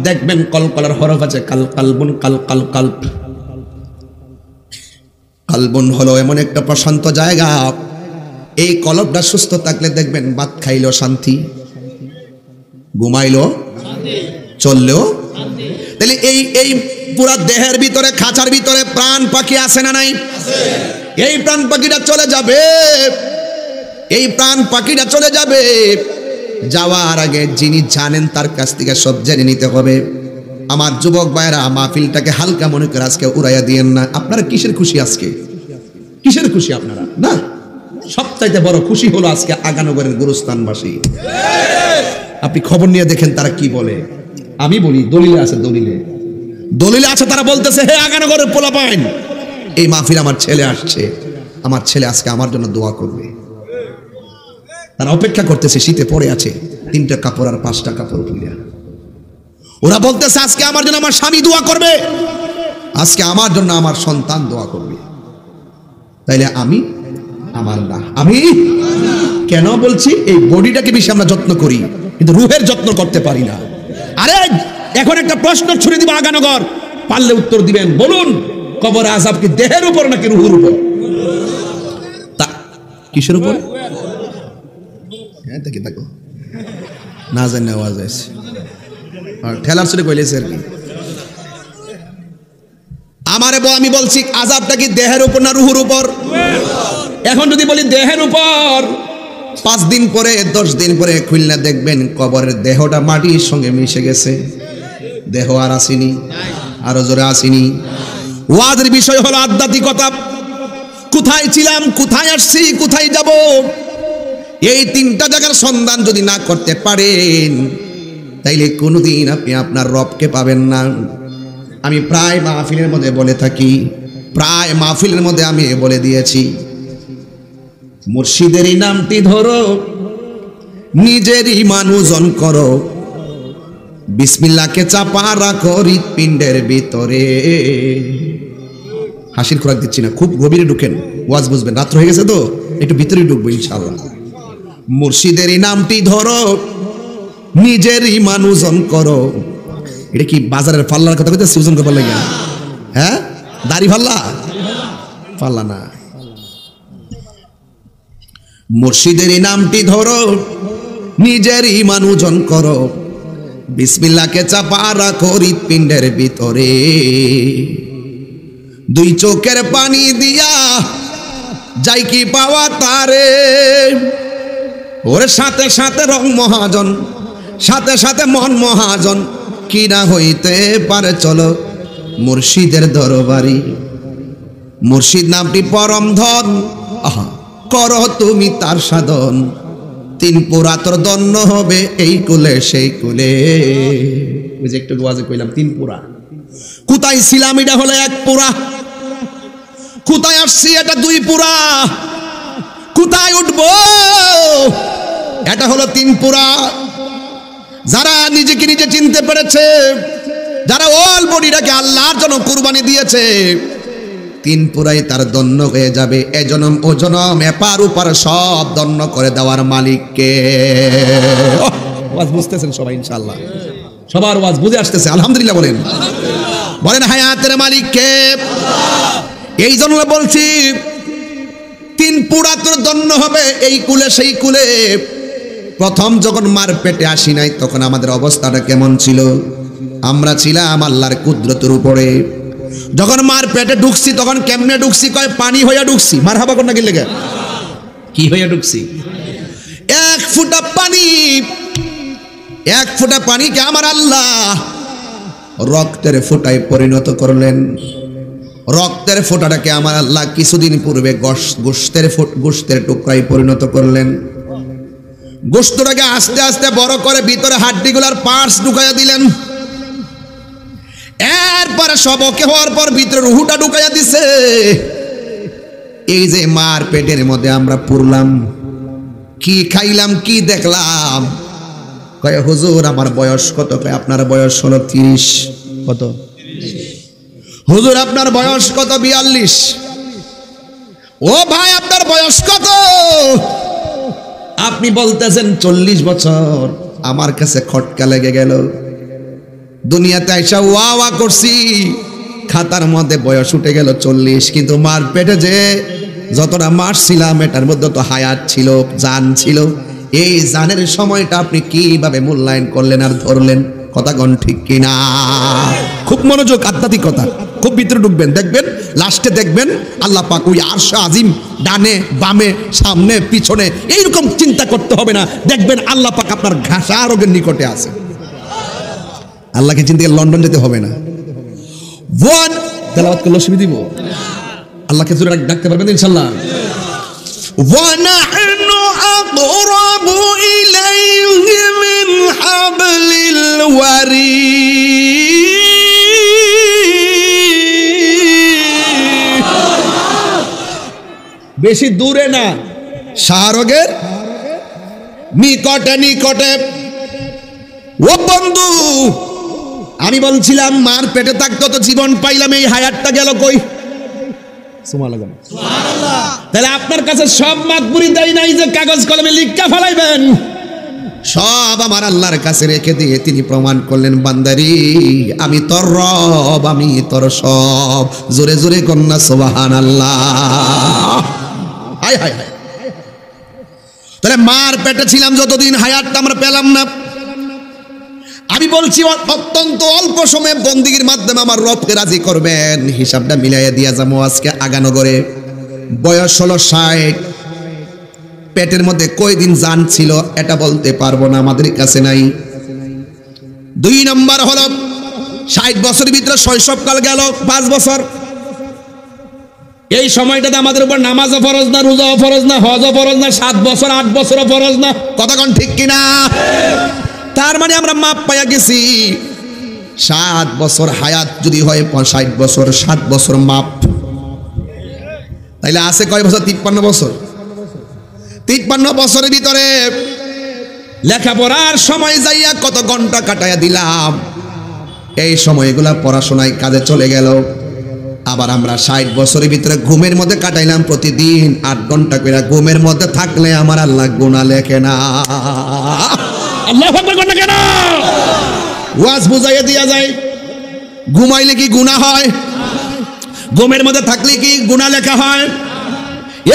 দেখবেন কলকলার হরফ আছে, কালবুন কালব। কালবুন হলো এমন একটা প্রশান্ত জায়গা, এই কলবটা সুস্থ থাকলে দেখবেন ভাত খাইলো শান্তি, ঘুমাইলো চললেও। তাহলে এই পুরা দেহের ভিতরে, খাঁচার ভিতরে প্রাণ পাখি আছে না নাই? এই প্রাণ পাখিটা চলে যাবে, এই প্রাণ পাখিটা চলে যাবে। যাওয়ার আগে যিনি জানেন তার কাছ থেকে সব জেনে নিতে হবে। আমার যুবক ভাইরা, মাহফিলটাকে হালকা মনে করে আজকে উড়াইয়া দিয়েন না। আপনারা কিসের খুশি আজকে? কিসের খুশি আপনারা? না, সবচাইতে বড় খুশি হলো আজকে আগানগরের গুরুস্থানবাসী। আপনি খবর নিয়ে দেখেন তারা কি বলে। আমি বলি দলিলে আছে, দলিলে আছে, তারা বলতেছে হে আগানগরের পোলাপাইন, এই মাহফিল আমার ছেলে আসছে, আমার ছেলে আজকে আমার জন্য দোয়া করবে। তারা অপেক্ষা করতেছে, শীতে পড়ে আছে 3টা কাপড় আর 5টা কাপড় তুলে। ওরা বলতেছে আজকে আমার জন্য আমার স্বামী দোয়া করবে, আজকে আমার জন্য আমার সন্তান দোয়া করবে। তাইলে আমি আমার না, আমি কেন বলছি? এই বডিটাকে বেশি আমরা যত্ন করি, কিন্তু রুহের যত্ন করতে পারি না। আরে এখন একটা প্রশ্ন ছুড়ে দিব আগানগর, পারলে উত্তর দিবেন। বলুন, কবর আযাব কি দেহের উপর নাকি রুহের উপর? তা কিসের উপর? হ্যাঁ, দেখো না জানি আওয়াজ আছে, ঠেলার সুরে কইলেছে আর কি। আমারে আমি বলছি আযাবটা কি দেহের উপর না রুহের উপর? এখন যদি বলি দেহের উপর, 5 দিন পরে 10 দিন পরে খুলনা দেখবেন কবরের দেহটা মাটির সঙ্গে মিশে গেছে, দেহ আর আসেনি, আরো জোরে আসেনি। ওয়াজের বিষয় হলো আধ্যাত্মিকতা। কোথায় ছিলাম, কোথায় আসছি, কোথায় যাব, এই 3টা জায়গার সন্ধান যদি না করতে পারেন, তাইলে কোনোদিন আপনি আপনার রবকে পাবেন না। আমি প্রায় মাহফিলের মধ্যে বলে থাকি, প্রায় মাহফিলের মধ্যে আমি বলে দিয়েছি, মুর্শিদেরই নামটি ধরো, নিজেরই মানুষজন করো, বিসমিল্লাহকে চাপা রাখো হৃৎপিণ্ডের ভিতরে। হাসির খোরাক দিচ্ছি না, খুব গভীরে ঢুকেন, ওয়াজ বুঝবেন। রাত্র হয়ে গেছে তো, একটু ভিতরে ঢুকবো ইনশাআল্লাহ। মুর্শিদেরই নামটি ধরো, নিজেরই মানুষজন করো। এটা কি বাজারের ফাল্লার কথা কইতেছি? ওজন করবার লাগে? হ্যাঁ, দাড়ি ফাল্লা, ফাল্লা না। মুর্শিদেরই নামটি ধরো, নিজেরই মানুষজন করো, বিসমিল্লাহকে চাপা রাখো হৃৎপিণ্ডের ভিতরে। 2 চোখের পানি দিয়া যাই কি পাওয়া তারে, ওর সাথে সাথে রং মহাজন, সাথে সাথে মন মহাজন, কি না হইতে পারে চলো মুর্শিদের দরবারি। মুর্শিদ নামটি পরম ধন, আহা করো তুমি তার সাধন, 3 পুরা তোর দন্য হবে এই কুলে সেই কুলে। ওই যে একটু ওয়াজে কইলাম 3 পুরা। কোথায় ছিলাম এটা হলো 1 পুরা, কোথায় আসছি এটা 2 পুরা, কোথায় উঠবো এটা হলো 3 পুরা। যারা নিজেকে নিজে চিনতে পেরেছে, যারা অল বডিটাকে আল্লাহর জন্য কুরবানি দিয়েছে, 3 পুরাই তার দন্য হয়ে যাবে। এ জনম ও জনম এপার ওপার সব দন্য করে দেওয়ার মালিককে। ওয়াজ বুঝতেছেন সবাই ইনশাআল্লাহ? সবার ওয়াজ বুঝে আসতেছে? আলহামদুলিল্লাহ বলেন, বলেন হায়াতের মালিককে। এই জন্য বলছি 3 পুরা তোর দন্য হবে এই কুলে সেই কুলে। প্রথম যখন মার পেটে আসি নাই, তখন আমাদের অবস্থাটা কেমন ছিল? আমরা ছিলাম আল্লাহর কুদরতের উপরে। যখন মার পেটে ঢুকছি, তখন কেমনে ঢুকছি? কয় পানি হইয়া ঢুকছি। মারহাবা কোন নাকি লেগে কি হইয়া ঢুকছি? 1 ফোঁটা পানি, 1 ফোঁটা পানিকে আমার আল্লাহ রক্তের ফোঁটায় পরিণত করলেন। রক্তের ফোঁটাটাকে আমার আল্লাহ কিছুদিন পূর্বে গোশতের টুকরায় পরিণত করলেন। গোশতটাকে আস্তে আস্তে বড় করে ভিতরে হাড্ডিগুলার পার্টস ঢুকাইয়া দিলেন। এরপরে সবকে হওয়ার পর ভিতরে রুহুটা ঢুকাইয়া দিছে। এই যে মার পেটের মধ্যে আমরা পুরলাম, কি খাইলাম, কি দেখলাম? কয় হুজুর আমার বয়স কত? কয় আপনার বয়স হলো 30। কত? হুজুর আপনার বয়স কত? 42। ও ভাই আপনার বয়স কত? আপনি বলতেছেন 40 বছর। আমার কাছে খটকা লেগে গেল। দুনিয়াতে আইসা ওয়া ওয়া করছি, খাতার মধ্যে বয়স উঠে গেল 40, কিন্তু মার পেটে যে যতটা মাস ছিলাম এটার মধ্যে তো হায়াত ছিল, জান ছিল। এই জানের সময়টা আপনি কিভাবে মূল্যায়ন করলেন আর ধরলেন? কথা গণ ঠিক কিনা? খুব মনোযোগ, আধ্যাত্মিকতা খুব ভিতরে ঢুকবেন, দেখবেন লাস্টে দেখবেন আল্লাহ পাক ওই আরশ আজিম ডানে বামে সামনে পিছনে এইরকম চিন্তা করতে হবে না, দেখবেন আল্লাহ পাক আপনার ঘাসা রোগের নিকটে আছে। আল্লাহকে চিন্তা করে লন্ডন যেতে হবে না। ওয়ান তেলাওয়াত করলে অসুবিধা দিব? আল্লাহকে জোরে ডাকতে পারবেন ইনশাআল্লাহ। ওয়া নাহনু আকরাবু ইলাইহি মিন হাবলিল ওয়ারিদ। বেশি দূরে না, শাহরগের নিকটে নিকটে। ও বন্ধু, আমি বলছিলাম মার পেটে থাকতো তো জীবন পাইলাম, এই হায়াতটা গেল কই? তাহলে আপনার কাছে সব মাতবুরি দেয় নাই যে কাগজ কলমে লিখা ফেলাইবেন, সব আমার আল্লাহর কাছে রেখে দিয়ে তিনি প্রমাণ করলেন, বান্দারি আমি তোর রব, আমি তোর সব। জোরে জোরে কন্যা সুবহানাল্লাহ। হায় হায় হায়। তাহলে মার পেটে ছিলাম যতদিন, হায়াতটা আমরা পেলাম না। আমি বলছি অত্যন্ত অল্প সময়ে বন্দিগির মাধ্যমে আমার রবকে রাজি করবেন, হিসাবটা মিলাইয়া দিয়া যাবো। আজকে আগানগরে বয়স হলো 60, পেটের মধ্যে কয়দিন জান ছিল এটা বলতে পারবো না, আমাদের কাছে নাই। 2 নম্বর হলো 60 বছরের ভিতরে শৈশবকাল গেল 5 বছর। এই সময়টাতে আমাদের উপর নামাজও ফরজ না, রোজাও ফরজ না, হজও ফরজ না, 7 বছর 8 বছরও ফরজ না। কতক্ষণ ঠিক কিনা? তার মানে আমরা মাপ পাইয়া গেছি। 7 বছর হায়াত যদি হয় 60 বছর, 7 বছর মাপ, তাইলে আছে কয় বছর? 53 বছর। 53 বছরের ভিতরে লেখাপড়ার সময় যাইয়া কত ঘন্টা কাটাইয়া দিলাম, এই সময়গুলা পড়াশোনায় কাজে চলে গেল। আবার আমরা 60 বছরের ভিতরে ঘুমের মধ্যে কাটাইলাম প্রতিদিন 8 ঘন্টা করে। ঘুমের মধ্যে থাকলে আমার আল্লাহ গুনাহ লেখে না। আল্লাহু আকবার কোন কেন? ওয়াজ বুঝাইয়া দিয়া যায়, ঘুমাইলে কি গুনাহ হয়? ঘুমের মধ্যে থাকলে কি গুনাহ লেখা হয়?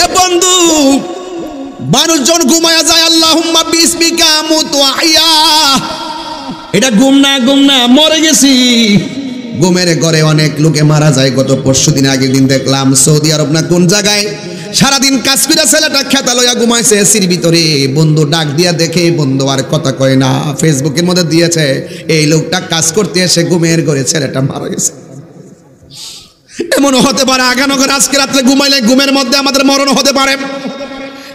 এ বন্ধু, মানুষজন ঘুমায়া যায় আল্লাহুম্মা বিসমিকা আমুতু ওয়া আহইয়া, এটা ঘুম না, ঘুম না, মরে গেছি। ঘুমের ঘরে অনেক লোকে মারা যায়। গত পরশুদিন আগের দিন দেখলাম সৌদি আরব না কোন জায়গায়, সারাদিন কাজ করে ছেলেটা খেতা লইয়া ঘুমাইছে এসির ভিতরে। বন্ধু ডাক দিয়া দেখে, বন্ধু আর কথা কয় না, ফেসবুকের মধ্যে দিয়েছে এই লোকটা কাজ করতে এসে ঘুমের ঘরে ছেলেটা মারা গেছে। এমনও হতে পারে আগানগর আজকে রাত্রে ঘুমাইলে ঘুমের মধ্যে আমাদের মরণ হতে পারে।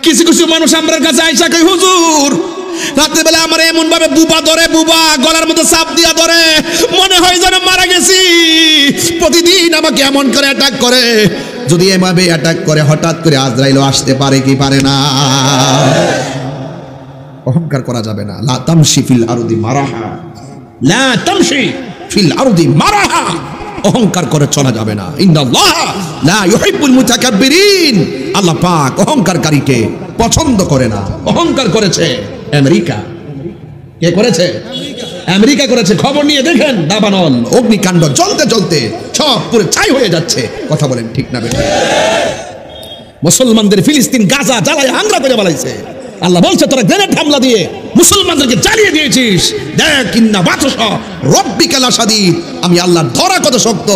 কিছু কিছু মানুষ আমার কাছে আইসা কই, হুজুর রাত্রেবেলা আমার এমন ভাবে বুবা ধরে, বুবা গলার মধ্যে চাপ দিয়া ধরে, মনে হয় যেন মারা গেছি। প্রতিদিন আমাকে এমন করে অ্যাটাক করে। যদি এভাবে অ্যাটাক করে হঠাৎ করে আজরাইল আসতে পারে কি পারে না? অহংকার করা যাবে না। লা তামশি ফিল আরদি মারাহা, লা তামশি ফিল আরদি মারাহা, অহংকার করে চলা যাবে না। ইন্নাল্লাহ লা ইউহিব্বুল মুতাকাব্বিরিন, আল্লাহ পাক অহংকারকারীকে পছন্দ করে না। অহংকার করেছে আমেরিকা। কে করেছে? আমেরিকা করেছে। খবর নিয়ে দেখেন দাবানল অগ্নিকাণ্ড জ্বলতে জ্বলতে সব পুরো ছাই হয়ে যাচ্ছে। কথা বলেন ঠিক না বেঠিক? মুসলমানদের ফিলিস্তিন গাজা জ্বালায় হাঙ্গরা করে বানাইছে। আল্লাহ বলছে তোরা গ্রেনেড হামলা দিয়ে মুসলমানদেরকে জ্বালিয়ে দিয়েছিস। দেখ ইন্না বাতশা রব্বিকা লাশাদীদ, আমি আল্লাহর ধরা কত শক্ত।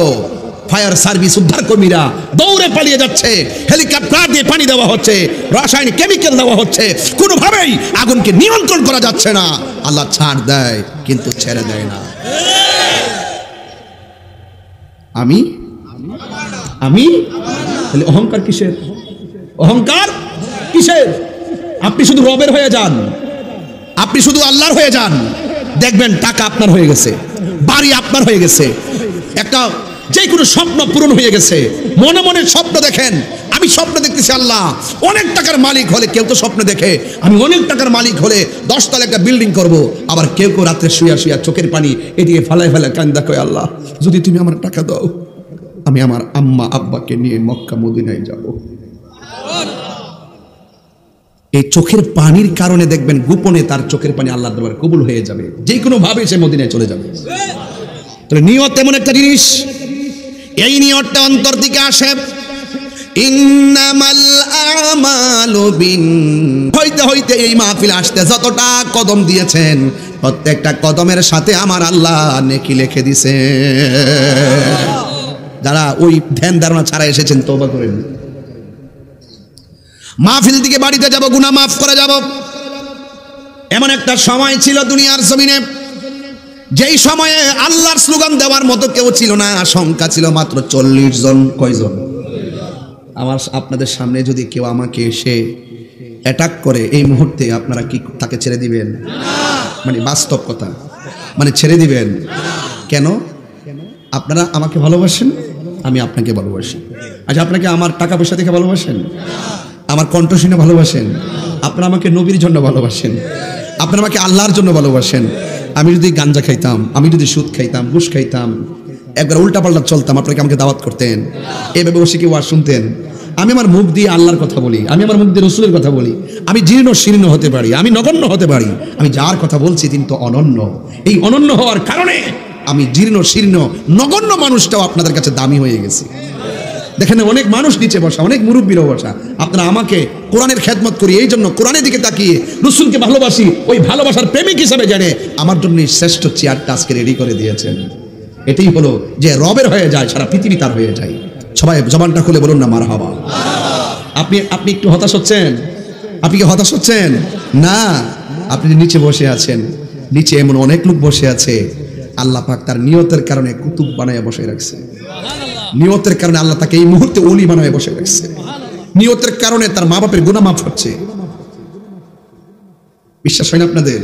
ফায়ার সার্ভিস উদ্ধার কর্মীরা দৌড়ে পালিয়ে যাচ্ছে, হেলিকপ্টার দিয়ে পানি দেওয়া হচ্ছে, রাসায়নিক কেমিক্যাল দেওয়া হচ্ছে, কোনোভাবেই আগুনকে নিয়ন্ত্রণ করা যাচ্ছে না। আল্লাহ ছাড় দেয় কিন্তু ছেড়ে দেয় না। আমি আমি তাহলে অহংকার কিসের? অহংকার কিসের? আপনি শুধু রবের হয়ে যান, আপনি শুধু আল্লাহর হয়ে যান, দেখবেন টাকা আপনার হয়ে গেছে, বাড়ি আপনার হয়ে গেছে, একটা যে কোনো স্বপ্ন পূরণ হয়ে গেছে। মনে মনে স্বপ্ন দেখেন, আমি স্বপ্নে দেখতেছি আল্লাহ অনেক টাকার মালিক হলে, কেউ তো স্বপ্নে দেখে আমি অনেক টাকার মালিক হলে 10 তলা একটা বিল্ডিং করব, আবার কেউ কেউ রাত্রে শুয়া শুয়া চোখের পানি এদিকে ফালায় ফেলে কান্দা কয় আল্লাহ যদি তুমি আমার টাকা দাও আমি আমার আম্মা আব্বাকে নিয়ে মক্কা মদিনায় যাব। এই চোখের পানির কারণে দেখবেন গোপনে তার চোখের পানি আল্লাহর দরবারে কবুল হয়ে যাবে, যে কোনো ভাবে সে মদিনায় চলে যাবে। তাহলে নিয়ত এমন একটা জিনিস, এই নিয়তটা অন্তর থেকে আসে। ইন্নামাল আমালু বিন হইতে হইতে এই মাহফিল আসতে যতটা কদম দিয়েছেন প্রত্যেকটা কদমের সাথে আমার আল্লাহ নেকি লিখে দিছে। যারা ওই ধ্যান ধারণা ছাড়া এসেছেন তওবা করেন। মাহফিল থেকে বাড়িতে যাব, গুনাহ মাফ করে যাব। এমন একটা সময় ছিল দুনিয়ার জমিনে যেই সময়ে আল্লাহর স্লোগান দেওয়ার মতো কেউ ছিল না, সংখ্যা ছিল মাত্র 40 জন। কয়জন? আমার আপনাদের সামনে যদি কেউ আমাকে এসে অ্যাটাক করে এই মুহূর্তে আপনারা কি তাকে ছেড়ে দিবেন? মানে বাস্তব কথা, মানে ছেড়ে দিবেন কেন? আপনারা আমাকে ভালোবাসেন, আমি আপনাকে ভালোবাসি। আচ্ছা, আপনাকে আমার টাকা পয়সা থেকে ভালোবাসেন, আমার কণ্ঠ শুনে ভালোবাসেন, আপনারা আমাকে নবীর জন্য ভালোবাসেন, আপনারা আমাকে আল্লাহর জন্য ভালোবাসেন। আমি যদি গাঞ্জা খাইতাম, আমি যদি সুদ খাইতাম, ঘুষ খাইতাম, একবার উল্টাপাল্টা চলতাম, আপনাকে আমাকে দাওয়াত করতেন, এভাবে বসে কি ওয়াজ শুনতেন? আমি আমার মুখ দিয়ে আল্লাহর কথা বলি, আমি আমার মুখ দিয়ে রসুলের কথা বলি। আমি জীর্ণ শীর্ণ হতে পারি, আমি নগণ্য হতে পারি, আমি যার কথা বলছি তিনি তো অনন্য। এই অনন্য হওয়ার কারণে আমি জীর্ণ শীর্ণ নগণ্য মানুষটাও আপনাদের কাছে দামি হয়ে গেছি। দেখেন অনেক মানুষ নিচে বসা, অনেক মুরব্বীরাও বসা। আপনারা আমাকে কোরআনের খেদমত করি, এই জন্য কোরআনের দিকে তাকিয়ে রসুলকে ভালোবাসি, ওই ভালোবাসার প্রেমিক হিসাবে জানে আমার জন্য শ্রেষ্ঠ চেয়ারটা আজকে রেডি করে দিয়েছেন। এটাই হলো যে রবের হয়ে যায়, সারা পৃথিবী তার হয়ে যায়। সবাই জবানটা খুলে বলুন না মারহাবা। আপনি একটু হতাশ হচ্ছেন? আপনি কি হতাশ হচ্ছেন? না, আপনি নিচে বসে আছেন, নিচে এমন অনেক লোক বসে আছে আল্লাহ পাক তার নিয়তের কারণে কুতুব বানায় বসে রাখছে। নিয়তের কারণে আল্লাহ তাকে এই মুহূর্তে ওলি বানায় বসে রাখছে। নিয়তের কারণে তার মা বাপের গুনাহ মাফ হচ্ছে। বিশ্বাস হয় না আপনাদের?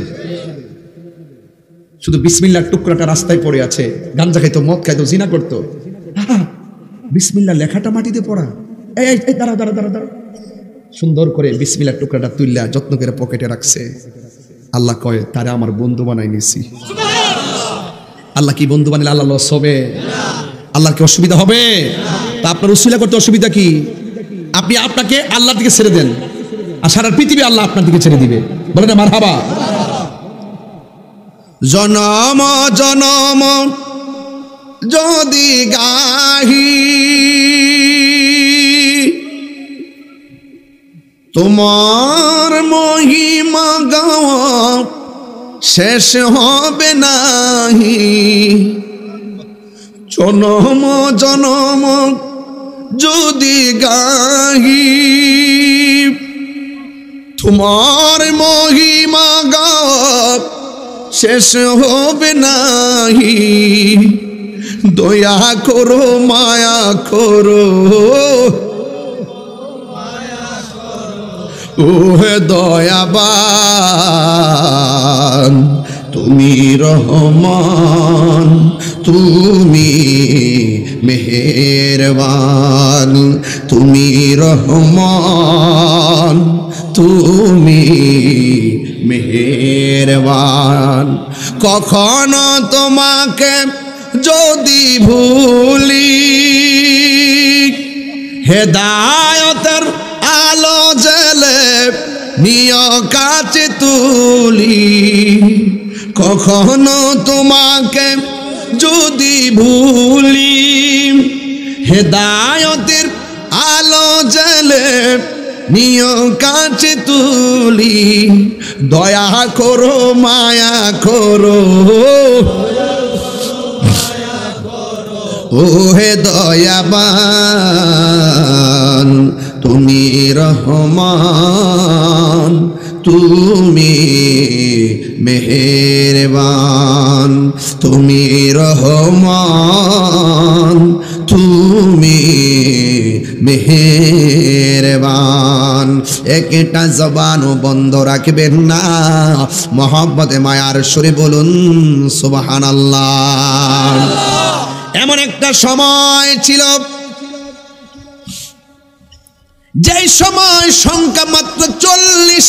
শুধু বিসমিল্লাহর টুকরাটা রাস্তায় পড়ে আছে, গাঞ্জা খাইতো, মদ খাইতো, জিনা করতো, বিসমিল্লাহ লেখাটা মাটিতে পড়া। এই দাঁড়া দাঁড়া দাঁড়া দাঁড়া, সুন্দর করে বিসমিল্লাহর টুকরাটা তুইলা যত্ন করে পকেটে রাখছে। আল্লাহ কয় তারে আমার বন্ধু বানাই নিছি। আল্লাহ কি বন্ধু বানাইলে আল্লাহ লস হবে? আল্লাহর কি অসুবিধা হবে? তা আপনার উসিলা করতে অসুবিধা কি? আপনি আপনাকে আল্লাহর দিকে ছেড়ে দেন, আর সারা পৃথিবী আল্লাহ আপনার দিকে ছেড়ে দিবে। বলেন না মারহাবা। জনম জনম যদি গাহি তোমার মহিমা গাওয়া শেষ হবে নাহি। জনম জনম যদি গাহি তোমার মহিমা গাওয়া শেষ হবে নাহি। দয়া করো মায়া করো, ওহে দয়াবান তুমি রহমান, তুমি মেহেরবান, তুমি রহমান, তুমি মেহেরবান। কখনো তোমাকে যদি ভুলি হেদায়তের আলো জেলে নিয় কাছে তুলি। কখনো তোমাকে যদি ভুলি হেদায়তের আলো জেলে নিয় কাছে তুলি। দয়া করো মায়া করো, ওহে দয়াবান তুমি রহমান, তুমি মেহেরবান, তুমি রহমান, তুমি মেহেরবান। একটা জবানও বন্ধ রাখবেন না, মহব্বতে মায়ার সুরে বলুন সুবহানাল্লাহ। এমন একটা সময় ছিল যেই সময় সংখ্যা মাত্র 40।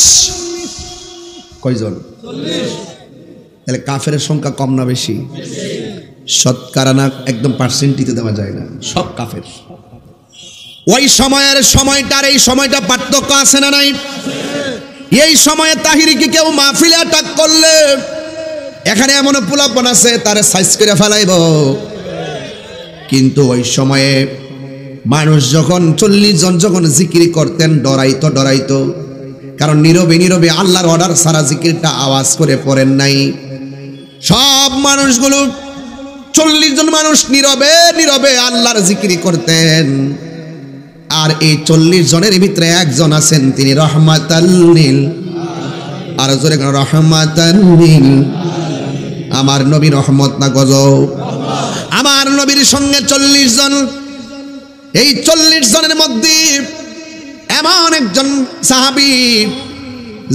কয়জন? 40। তাহলে কাফেরের সংখ্যা কম না বেশি? শতকরা না, একদম পার্সেন্টিতে দেওয়া যায় না, সব কাফের। ওই সময়ের সময়টার এই সময়টা পার্থক্য আছে না নাই? এই সময়ে তাহিরিকে কেউ মাহফিলে অ্যাটাক করলে এখানে এমন পোলাপন আছে তারে সাইজ করে ফেলাইব। কিন্তু ওই সময়ে মানুষ যখন 40 জন যখন জিকির করতেন ডরাইতো, কারণ নীরবে নীরবে আল্লাহর অর্ডার সারা জিকিরটা আওয়াজ করে পড়েন নাই। সব মানুষগুলো 40 জন মানুষ নীরবে নীরবে আল্লাহর জিকির করতেন। আর এই 40 জনের ভিতরে একজন আছেন, তিনি রহমাতাল লিল, আর জোরে রহমাতাল লিল। আমার নবী রহমত না গজব? আমার নবীর সঙ্গে 40 জন, এই 40 জনের মধ্যে এমন একজন সাহাবী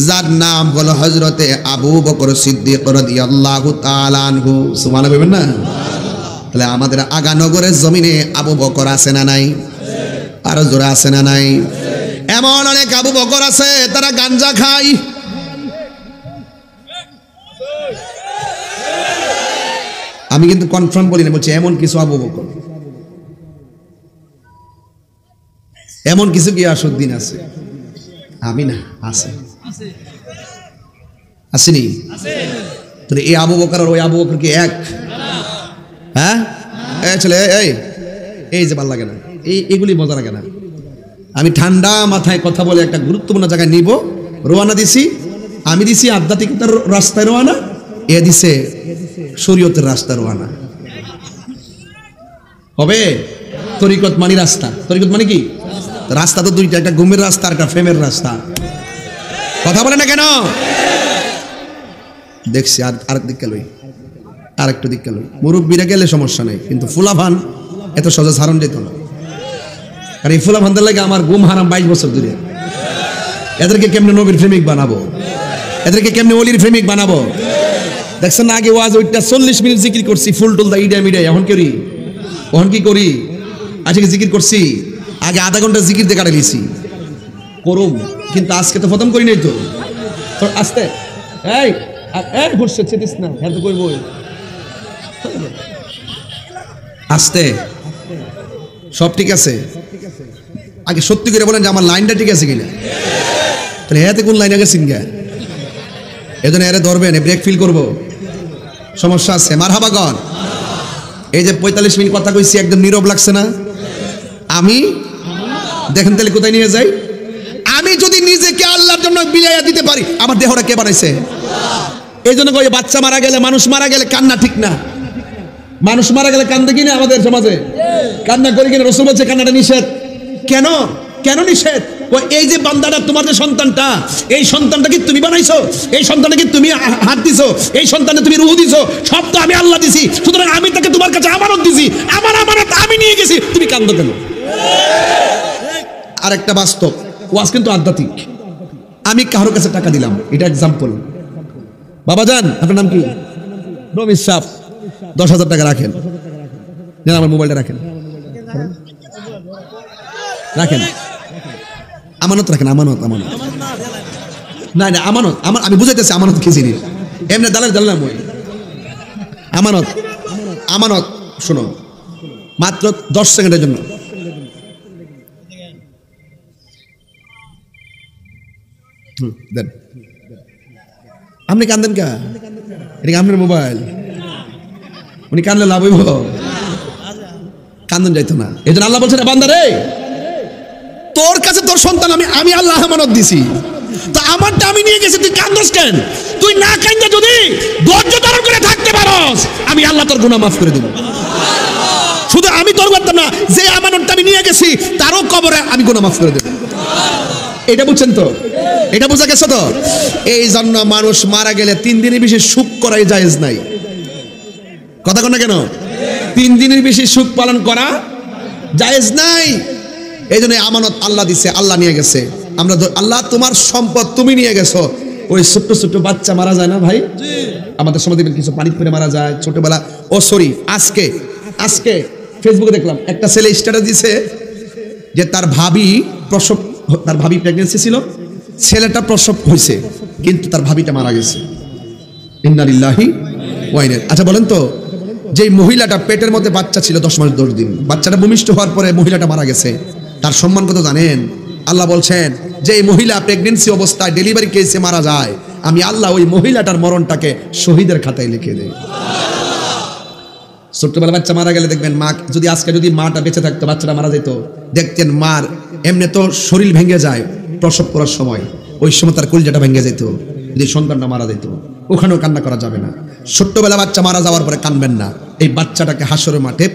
যার নাম হলো হযরতে আবু বকর সিদ্দিক রাদিয়াল্লাহু তাআলা আনহু। সুবহানাল্লাহ বলবেন না? তাহলে আমাদের আগানগরের জমিনে আবু বকর আছে না নাই? আরো জোরে আছে না নাই? এমন অনেক আবু বকর আছে তারা গাঞ্জা খায়। আমি কিন্তু কনফার্ম বলি না, বলছি এমন কিছু আবু বকর, এমন কিছু কি আসুদ্দিন আছে? আমি না, আছে, আসেনি? তাহলে এই আবু বকর আর ওই আবু বকর কি এক? হ্যাঁ, ছেলে এই যে ভাল লাগে না, এগুলি মজা লাগে না। আমি ঠান্ডা মাথায় কথা বলে একটা গুরুত্বপূর্ণ জায়গায় নিব, রওনা দিছি। আমি দিছি আধ্যাত্মিকতার রাস্তায় রওনা, এ দিছে শরীয়তের রাস্তা রওনা। হবে তরিকত মানি রাস্তা। তরিকত মানে কি? রাস্তা তো দুইটা, একটা ঘুমের রাস্তা আর একটা ফেমের রাস্তা। কথা বলে না কেন? দেখছি আরেক দিকে লই, আরেকটু দিকে লই। মুরব্বীরা গেলে সমস্যা নেই, কিন্তু ফুলাভান এত সহজে ছাড়ন যেত না। আর এই ফুলাভানদের লাগে আমার ঘুম হারাম 22 বছর ধরে। এদেরকে কেমনে নবীর প্রেমিক বানাবো? এদেরকে কেমনে ওলির প্রেমিক বানাবো? দেখছেন না, আগে ওয়াজ ওইটা 40 মিনিট জিকির করছি, ফুল টুল দা ইডা মিডা। এখন কি করি? আজকে জিকির করছি, আগে আধা ঘন্টা জিকির দিয়ে কাটে লিছি করুম, কিন্তু আজকে তো খতম করি নাই তো। আস্তে ঘুরছে চেতিস না, হ্যাঁ তো করবো আস্তে। সব ঠিক আছে? আগে সত্যি করে বলেন যে আমার লাইনটা ঠিক আছে কিনা। তাহলে হ্যাঁ কোন লাইনে গেছেন গা? এজন্য এরে ধরবেন, ব্রেক ফিল করবো, সমস্যা আছে। মারহাবা গন। এই যে 45 মিনিট কথা কইছি, একদম নীরব লাগছে না? আমি দেখেন তাহলে কোথায় নিয়ে যাই। আমি যদি নিজেকে আল্লাহর জন্য বিলাইয়া দিতে পারি, আমার দেহটা কে বানাইছে? এই জন্য কই বাচ্চা মারা গেলে, মানুষ মারা গেলে কান্না ঠিক না। মানুষ মারা গেলে কান্দে কিনা আমাদের সমাজে? কান্না করি কিনা? রাসূল বলছে কান্নাটা নিষেধ। কেন? কেন নিষেধ? এই যে বান্দাটা, তোমার যে সন্তানটা, এই সন্তানটা কি তুমি বানাইছো? এই সন্তানটা কি তুমি হাত দিছো? এই সন্তানে তুমি রূহ দিছো? সব তো আমি আল্লাহ দিছি। সুতরাং আমি তাকে তোমার কাছে আমানত দিছি, আমার আমানত আমি নিয়ে গেছি, তুমি কান্দো কেন? আর একটা বাস্তব ওয়াজ কিন্তু আধ্যাত্মিক। আমি কারোর কাছে টাকা দিলাম, এটা এক্সাম্পল। বাবা জান, আপনার নাম কি? রমিজ সাহেব, 10,000 টাকা রাখেন, নেন আমার মোবাইলটা রাখেন, রাখেন, আমানত রাখেন, আমানত। না না, আমানত আমি বুঝাইতেছি আমানত কি জিনিস। এমনি দালাম ওই আমানত। আমানত শোনো, মাত্র 10 সেকেন্ডের জন্য। দেন। আপনি কান্দেন কা? এটা আপনার মোবাইল, উনি কানলে লাভ হইব? কান্দন যাইতো না। এই জন্য আল্লাহ বলছেন, বান্দা রে, তোর কাছে তোর সন্তান আমি আল্লাহ আমানত দিছি, তো আমারটা আমি নিয়ে গেছি, তুই কান্দস কেন? তুই না কান্দে যদি ধৈর্য ধারণ করে থাকতে পারস, আমি আল্লাহ তোর গুনাহ মাফ করে দেব। শুধু আমি তোর করতাম না, যে আমানতটা আমি নিয়ে গেছি তারও কবরে আমি গুনাহ মাফ করে দেব। এটা বুঝছেন তো? এটা বোঝা গেছে তো? এই জন্য মানুষ মারা গেলে 3 দিনের বেশি শোক করাই জায়েজ নাই। কথা কন না কেন? 3 দিনের বেশি শোক পালন করা জায়েজ নাই। এই জন্য আমানত আল্লাহ দিছে, আল্লাহ নিয়ে গেছে। আমরা আল্লাহ তোমার সম্পদ তুমি নিয়ে গেছো। ওই ছোট্ট ছোট্ট বাচ্চা মারা যায় না ভাই? আমাদের সমাজে কিছু পানি করে মারা যায় ছোটবেলা। আজকে ফেসবুকে দেখলাম একটা ছেলে স্ট্যাটাস দিছে যে তার ভাবি তার ভাবি প্রেগনেন্সি ছিল, ছেলেটা প্রসব হয়েছে কিন্তু তার ভাবিটা মারা গেছে। ইন্না লিল্লাহি ওয়া ইন্না ইলাইহি। আচ্ছা বলেন তো, যেই মহিলাটা পেটের মধ্যে বাচ্চা ছিল 10 মাস 10 দিন, বাচ্চাটা ভূমিষ্ঠ হওয়ার পরে মহিলাটা মারা গেছে, তার সম্মান কত জানেন? আল্লাহ বলছেন যে এই মহিলা প্রেগনেন্সি অবস্থায় ডেলিভারি কেসে মারা যায়, আমি আল্লাহ ওই মহিলাটার মরণটাকে শহীদের খাতায় লিখে দেই। ছোট্টবেলা বাচ্চা মারা গেলে দেখবেন মা, যদি আজকে যদি মাটা বেঁচে থাকতো বাচ্চাটা মারা যেত, দেখতেন মার এমনি তো শরীর ভেঙে যায় প্রসব করার সময়, ওই সময় তার কলিজাটা ভেঙে যেত যদি সন্তানটা মারা যেত। ওখানেও কান্না করা যাবে না। ছোট্টবেলা বাচ্চা মারা যাওয়ার পরে কাঁদবেন না। এই বাচ্চাটাকে হাসরের মাঠে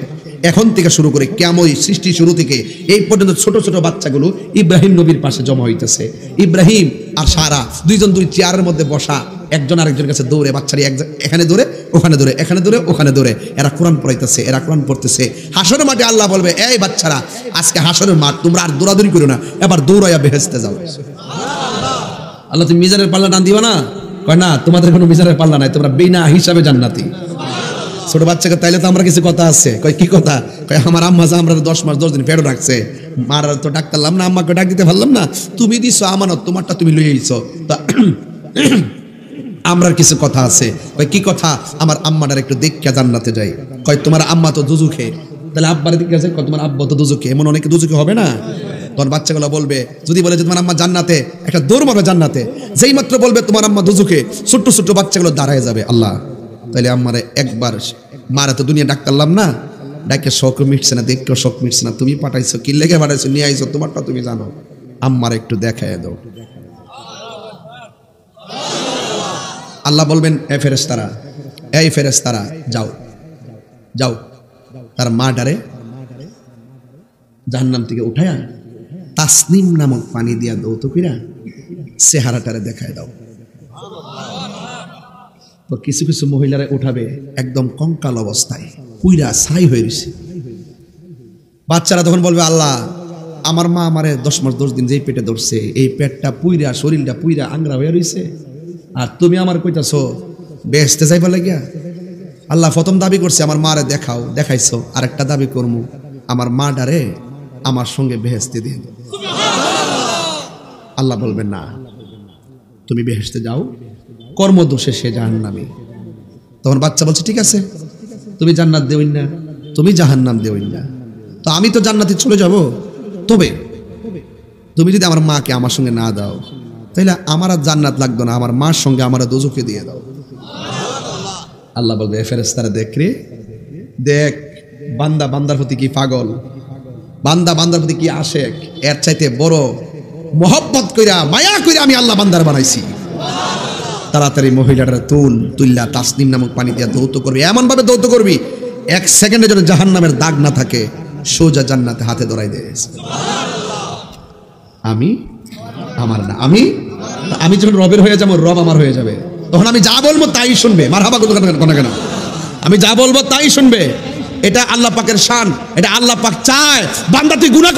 এখন থেকে শুরু করে কেমন সৃষ্টি শুরু থেকে এই পর্যন্ত ছোট ছোট বাচ্চাগুলো ইব্রাহিম নবীর পাশে জমা হইতেছে। ইব্রাহিম আর সারা দুইজন দুই চেয়ারের মধ্যে বসা, একজন আরেকজনের কাছে দৌড়ে, বাচ্চারি এখানে দৌড়ে ওখানে দৌড়ে, এখানে দৌড়ে ওখানে দৌড়ে, এরা কোরআন পড়াইতেছে, এরা কোরআন পড়তেছে। হাসরের মাঠে আল্লাহ বলবে, এই বাচ্চারা আজকে হাসরের মাঠ, তোমরা আর দৌড়াদৌড়ি করো না, এবার দৌড়াইয়া বেহেশতে যাও। আল্লাহ তুমি মিজানের পাল্লা টান দিও না, কয় না তোমাদের কোনো মিজানের পাল্লা নাই, তোমরা বিনা হিসাবে জান্নাতি। ছোট বাচ্চাকে তাইলে তো আমরা কিছু কথা আছে, কয় কি কথা? কয় আমার আম্মা যা আমরা 10 মাস 10 দিন পেটে রাখছে, মার তো ডাকতাম না, আম্মাকে ডাক দিতে পারলাম না, তুমি দিছো আমানত, তোমারটা তুমি লইয়ে আইছো, আমরার কিছু কথা আছে। কয় কি কথা? আমার আম্মাটার একটু দেখা জান্নাতে যাই। কয় তোমার আম্মা তো দুজুখে, তাহলে আব্বার দিকে আছে, কয় তোমার আব্বা তো দুজুখে, এমন অনেকে দুজুখে হবে না? তখন বাচ্চাগুলো বলবে, যদি বলে যে তোমার আম্মা জান্নাতে, একটা দৌড় মারবে জান্নাতে। যেই মাত্র বলবে তোমার আম্মা দুজুখে, ছোট্ট ছোট্ট বাচ্চাগুলো দাঁড়ায় যাবে। আল্লাহ তাহলে আম্মারে একবার, মারা তো দুনিয়া ডাকতারলাম না, ডাকে শখ মিটছে না, দেখতেও শখ মিটছে না, তুমি পাঠাইছো, কি লেগে পাঠাইছো, নিয়ে আইছো, তোমারটা তুমি জানো, আম্মার একটু দেখায় দাও। আল্লাহ বলবেন, এই ফেরেশতারা যাও যাও, তার মা ডারে জাহান্নাম থেকে উঠায়া তাসনিম নামক পানি দিয়া দৌত কইরা চেহারাটারে দেখায় দাও। তো কিছু কিছু মহিলারা উঠাবে একদম কঙ্কাল অবস্থায়, পুইরা ছাই হয়ে গেছে। বাচ্চারা তখন বলবে, আল্লাহ আমার মা আমারে 10 মাস 10 দিন যেই পেটে ধরছে, এই পেটটা পুইরা, শরীরটা পুইরা আংরা হয়ে রয়েছে, আর তুমি আমার কইতাছো বেহেশতে যাইবা লাগিয়া। আল্লাহ প্রথম দাবি করছে আমার মারে দেখাও, দেখাইছো, আর একটা দাবি করমু, আমার মা ডারে আমার সঙ্গে বেহেশতে দিন। আল্লাহ বলবেন না, তুমি বেহেশতে যাও, কর্মদোষে সে জাহান্নামী। তখন বাচ্চা বলছে, ঠিক আছে তুমি জান্নাত দেওই না, তুমি জাহান্নাম দেওই না, তো আমি তো জান্নাতে চলে যাব, তবে তুমি যদি আমার মাকে আমার সঙ্গে না দাও, তাইলে আমার আর জান্নাত লাগবে না, আমার মার সঙ্গে আমার দোজখে দিয়ে দাও। আল্লাহ বলবে, ফেরেশতারা দেখ রে, দেখ বান্দা বান্দার প্রতি কি পাগল, বান্দা বান্দার প্রতি কি আশেক, এর চাইতে বড় মোহব্বত কইরা মায়া কইরা আমি আল্লাহ বান্দার বানাইছি। তাড়াতাড়ি মহিলাটার তুল্লা তাসনিম নামক পানি দিয়া দৌত করবি, এমন ভাবে দৌত করবি 1 সেকেন্ডের জন্য জাহান্নামের দাগ না থাকে, সোজা জান্নাতে হাতে ধরাই দে। আমি আমার না, আমি যখন রবের হয়ে যাবো, রব আমার হয়ে যাবে, তখন আমি যা বলবো তাই শুনবে। মারহাবা কেন, আমি যা বলবো তাই শুনবে। এটা আল্লাহ পাকের শান, এটা আল্লাহ পাক চায়। বান্দা তুই গুনাহ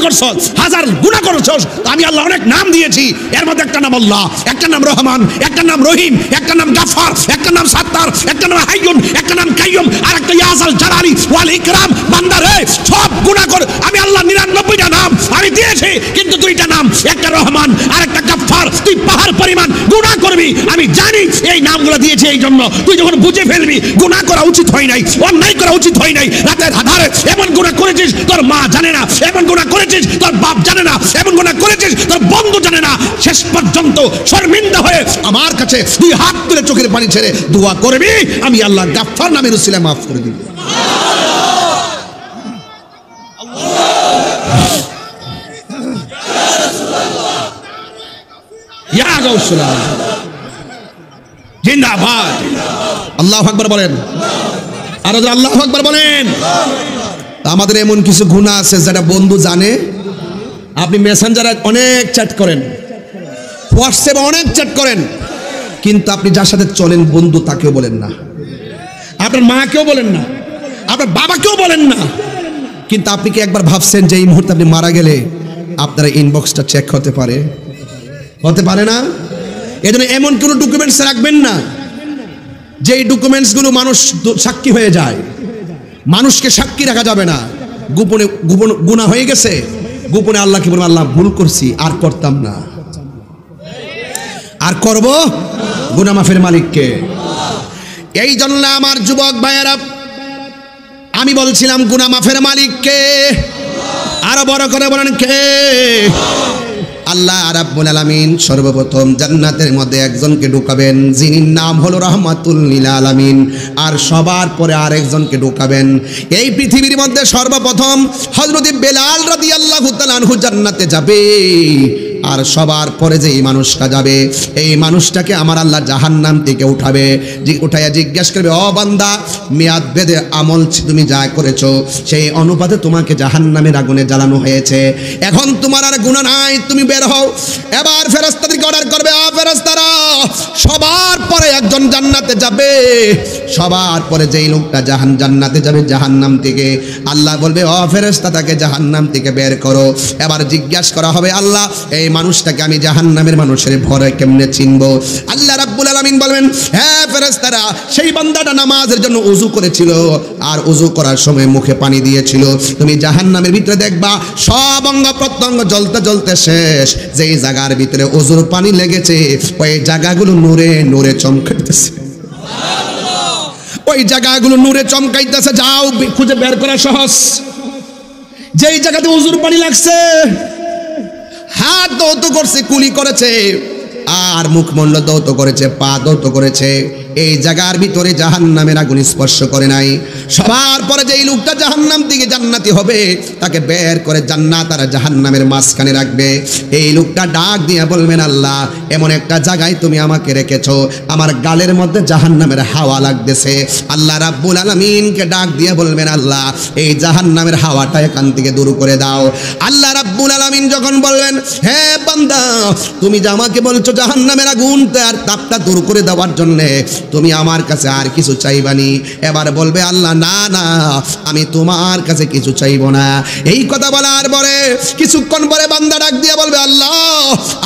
করছস, হাজার গুনাহ করছস, আমি আল্লাহ অনেক নাম দিয়েছি, এর মধ্যে একটা নাম আল্লাহ, একটা নাম রহমান, একটা নাম রহিম, একটা নাম গাফফার, একটা নাম সাত্তার, একটা নাম হাইয়ুন, একটা নাম কাইয়ুম, আর একটা ইয়াজাল জালালি ওয়াল ইকরাম। বান্দা রে, সব গুনাহ কর, আমি আল্লাহ 99টা নাম আমি দিয়েছি, কিন্তু 2টা নাম, একটা রহমান আর একটা গাফফার। তুই পাহাড় পরিমাণ গুনাহ করবি, আমি জানি এই নামগুলো দিয়েছি এই জন্য। তুই যখন বুঝে ফেলবি গুনাহ করা উচিত হয় নাই, অন্যায় করা উচিত হয় নাই, রাতের আধারে এমন গুনাহ করেছিস তোর মা জানে না, এমন গুনাহ করেছিস তোর বাপ জানে না, এমন গুনাহ করেছিস তোর বন্ধু জানে না, শেষ পর্যন্ত শর্মিন্দা হয়ে আমার কাছে 2 হাত তুলে চোখের পানি ছেড়ে দোয়া করবি, আমি আল্লাহ গাফফার নামের উসিলা মাফ করে দিব। ইয়া গাউসুল্লাহ জিন্দাবাদ। আল্লাহু আকবার বলেন, আর আল্লাহু আকবার বলেন। আমাদের এমন কিছু গুনাহ আছে যেটা বন্ধু জানে। আপনি মেসেঞ্জারে অনেক চ্যাট করেন, হোয়াটসঅ্যাপে অনেক চ্যাট করেন, কিন্তু আপনি যার সাথে চলেন বন্ধু তাকেও বলেন না, আপনার মাকেও বলেন না, আপনার বাবাকেও বলেন না। কিন্তু আপনি কি একবার ভাবছেন যে এই মুহূর্তে আপনি মারা গেলে আপনার ইনবক্সটা চেক হতে পারে না? এজন্য এমন কোনো ডকুমেন্টস রাখবেন না যেই ডকুমেন্টসগুলো মানুষ সাক্ষী হয়ে যায়। মানুষকে সাক্ষী রাখা যাবে না। গোপনে গুনাহ হয়ে গেছে, গোপনে আল্লাহকে বলবো আল্লাহ ভুল করছি, আর করতাম না, আর করব গুনাহ মাফের মালিককে। এই জন্য আমার যুবক ভাইয়েরা, আমি বলছিলাম গুনাহ মাফের মালিককে, আরো বড় করে বলেন কে? আল্লাহ রাব্বুল আলামিন সর্বপ্রথম জান্নাতের মধ্যে একজনকে ঢুকাবেন, যিনি নাম হলো রাহমাতুল লিল আলামিন, আর সবার পরে আরেকজনকে ঢুকাবেন। এই পৃথিবীর মধ্যে সর্বপ্রথম হযরত বেলাল রাদিয়াল্লাহু তাআলা আনহু জান্নাতে যাবে, আর সবার পরে যে এই মানুষটা যাবে, এই মানুষটাকে আমার আল্লাহ জাহান্নাম থেকে উঠাবে, উঠাইয়া জিজ্ঞেস করবে, ও বান্দা, মেয়াদ বেঁধে আমল তুমি যা করেছো সেই অনুপাতে তোমাকে জাহান্নামের আগুনে জ্বালানো হয়েছে, এখন তোমার আর গুনাহ নাই, তুমি বের হও। এবার ফেরেশতাদেরকে অর্ডার করবে, ফেরেশতারা সবার পরে একজন জান্নাতে যাবে, সবার পরে যেই লোকটা জান্নাতে যাবে জাহান্নাম থেকে, আল্লাহ বলবে, ও ফেরেশতা তাকে জাহান্নাম থেকে বের করো। এবার জিজ্ঞাসা করা হবে, আল্লাহ এই মানুষটাকে আমি জাহান্নামের মানুষের ভরে কেমনে চিনবো? আল্লাহ রাব্বুল আলামিন বলবেন, হ্যাঁ ফেরেশতারা, সেই বান্দাটা নামাজের জন্য ওযু করেছিল, আর ওযু করার সময় মুখে পানি দিয়েছিল, তুমি জাহান্নামের ভিতরে দেখবা সব অঙ্গ প্রত্যঙ্গ জ্বলতে জ্বলতে শেষ, যেই জায়গার ভিতরে ওযুর পানি লেগেছে ওই জায়গাগুলো নূরে নূরে চমকাইতেছে, ওই জায়গাগুলো নূরে চমকাইতেছে। যাও, খুঁজে বের করা সহজ। যেই জায়গাতে ওযুর পানি লাগছে, হাত দৌত করছে, কুলি করেছে, আর মুখমণ্ডল দৌত করেছে, পা দৌত করেছে, এই জায়গার ভিতরে জাহান্নামের আগুন স্পর্শ করে নাই। সবার পরে যেই লোকটা জাহান্নাম থেকে জান্নাতি হবে তাকে বের করে জান্নাত আর জাহান্নামের মাঝখানে রাখবে। এই লোকটা ডাক দিয়ে বলবেন, আল্লাহ এমন একটা জায়গায় তুমি আমাকে রেখেছো, আমার গালের মধ্যে জাহান্নামের হাওয়া লাগতেছে। আল্লাহ রাব্বুল আলামিনকে ডাক দিয়ে বলবেন, আল্লাহ এই জাহান্নামের হাওয়াটা এখান থেকে দূর করে দাও। আল্লাহ রাব্বুল আলামিন যখন বলবেন, হ্যাঁ বান্দা, তুমি যে আমাকে বলছো জাহান্নামের আগুন তার তাপটা দূর করে দেওয়ার জন্য তুমি আমার কাছে আর কিছু চাইবানি, এবার বলবে আল্লাহ, না না, আমি তোমার কাছে কিছু চাইবো না। এই কথা বলার পরে কিছুক্ষণ পরে বান্দা ডাক দিয়ে বলবে, আল্লাহ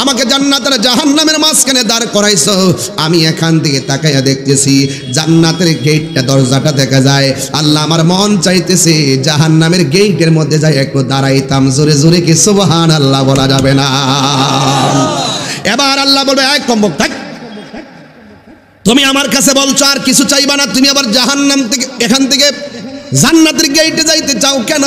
আমাকে জান্নাতের জাহান্নামের মাঝখানে দাঁড় করাইছো, আমি এখান থেকে তাকাইয়া দেখতেছি জান্নাতের গেটটা, দরজাটা দেখা যায়, আল্লাহ আমার মন চাইতেছে জাহান্নামের গেটের মধ্যে যাই একটু দাঁড়াইতাম। জোরে জোরে কি সুবহানাল্লাহ বলা যাবে না? এবার আল্লাহ বলবে, এক কম্বক থাক, তুমি আমার কাছে বলছো আর কিছু চাইবা না, তুমি আবার জাহান্নাম থেকে এখান থেকে জান্নাতের গেটে যাইতে চাও কেন?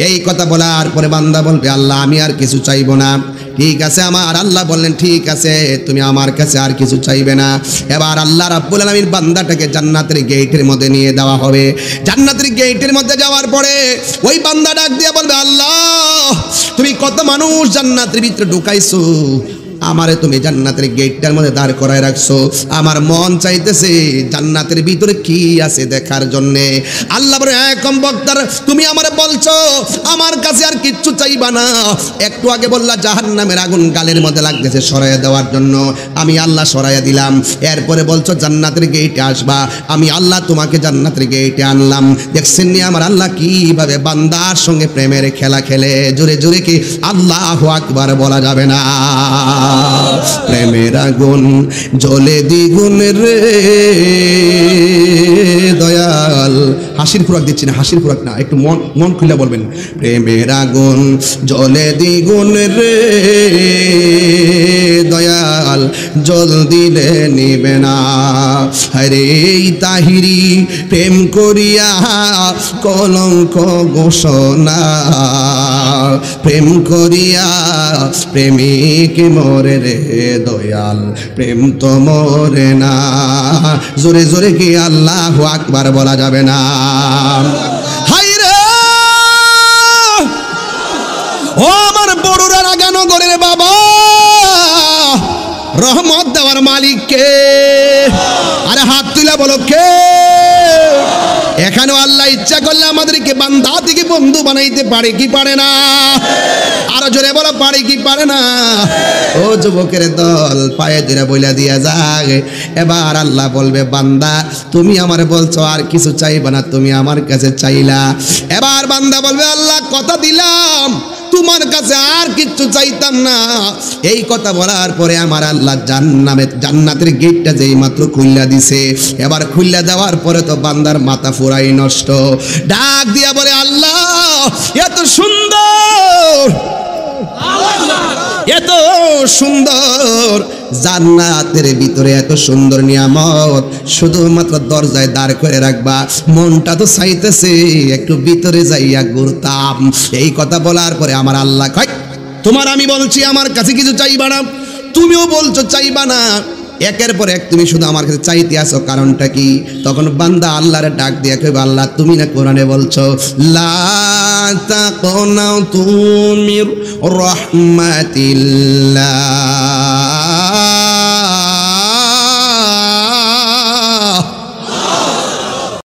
এই কথা বলার পরে বান্দা বলবে, আল্লাহ আমি আর কিছু চাইবো না। ঠিক আছে, আমার আল্লাহ বললেন, ঠিক আছে তুমি আমার কাছে আর কিছু চাইবে না। এবার আল্লাহ রাব্বুল আলামিন বান্দাটাকে জান্নাতের গেটের মধ্যে নিয়ে দেওয়া হবে। জান্নাতের গেটের মধ্যে যাওয়ার পরে ওই বান্দা ডাক দিয়ে বলবে, আল্লাহ তুমি কত মানুষ জান্নাতের ভিতরে ঢুকাইছো, আমারে তুমি জান্নাতের গেটটার মধ্যে দাঁড় করায় রাখছো, আমার মন চাইতেছে জান্নাতের ভিতরে কি আছে দেখার জন্য। আল্লাহ বলে, কম বক্তার, তুমি আমারে বলছো আমার কাছে আর কিচ্ছু চাইবা না, একটু আগে বললা জাহান্নামের আগুন গালের মধ্যে লাগতেছে সরাইয়া দেওয়ার জন্য, আমি আল্লাহ সরাইয়া দিলাম। এরপরে বলছো জান্নাতের গেটে আসবা, আমি আল্লাহ তোমাকে জান্নাতের গেটে আনলাম। দেখছেন নি আমার আল্লাহ কিভাবে বান্দার সঙ্গে প্রেমের খেলা খেলে? জোরে জোরে কি আল্লাহু আকবার বলা যাবে না? প্রেমের আগুন জ্বলে দ্বিগুণ রে দয়াল। হাসির খোরাক দিচ্ছি না, হাসির খোরাক না, একটু মন খুলে বলবেন, প্রেমের আগুন জ্বলে দ্বিগুণ রে দয়াল, জল দিলে নিবে না। হরে তাহিরি প্রেম করিয়া কলঙ্ক ঘোষণা, প্রেম করিয়া প্রেমিক মরে রে দয়াল, প্রেম তো মরে না। জোরে জোরে কি আল্লাহু আকবার বলা যাবে না? হাই রে ও আমার বড়ুরা রাগানগরের বাবা, রহমত দেওয়ার মালিক কে? আরে হাত তুলে বলো কে? এখানেও আল্লাহ ইচ্ছা করলে আমাদেরকে বান্দা থেকে বন্ধু বানাইতে পারে কি পারে না? আরো জোরে বলো, পারে কি পারে না? ও যুবকের দল, পায়ে ধরে বইলা দিয়া যাক। এবার আল্লাহ বলবে, বান্দা তুমি আমার বলছো আর কিছু চাইবা না, তুমি আমার কাছে চাইলা। এবার বান্দা বলবে, আল্লাহ কথা দিলাম তোমার কাছে আর কিচ্ছু চাইতাম না। এই কথা বলার পরে আমার আল্লাহ জান্নাতের গেটটা যেই মাত্র খুললা দিছে, এবার খুললা দেওয়ার পরে তো বান্দার মাথা ফুরাই নষ্ট। ডাক দিয়া বলে, আল্লাহ এত সুন্দর সুন্দর জান্নাতের ভিতরে এত সুন্দর নিয়ামত, শুধুমাত্র দরজায় দাঁড় করে রাখবা, মনটা তো চাইতেছে একটু ভিতরে যাইয়া ঘুরতাম। এই কথা বলার পরে আমার আল্লাহ কয়, তোমার আমি বলছি আমার কাছে কিছু চাইবা না, তুমিও বলছো চাইবা না, একের পর এক তুমি শুধু আমার কাছে চাইতে আসো, কারণটা কি? তখন বান্দা আল্লাহর ডাক দিয়ে কইবে, আল্লাহ তুমি না কোরআনে বলছো লা তাকনাতু মির রাহমাতিল্লাহ,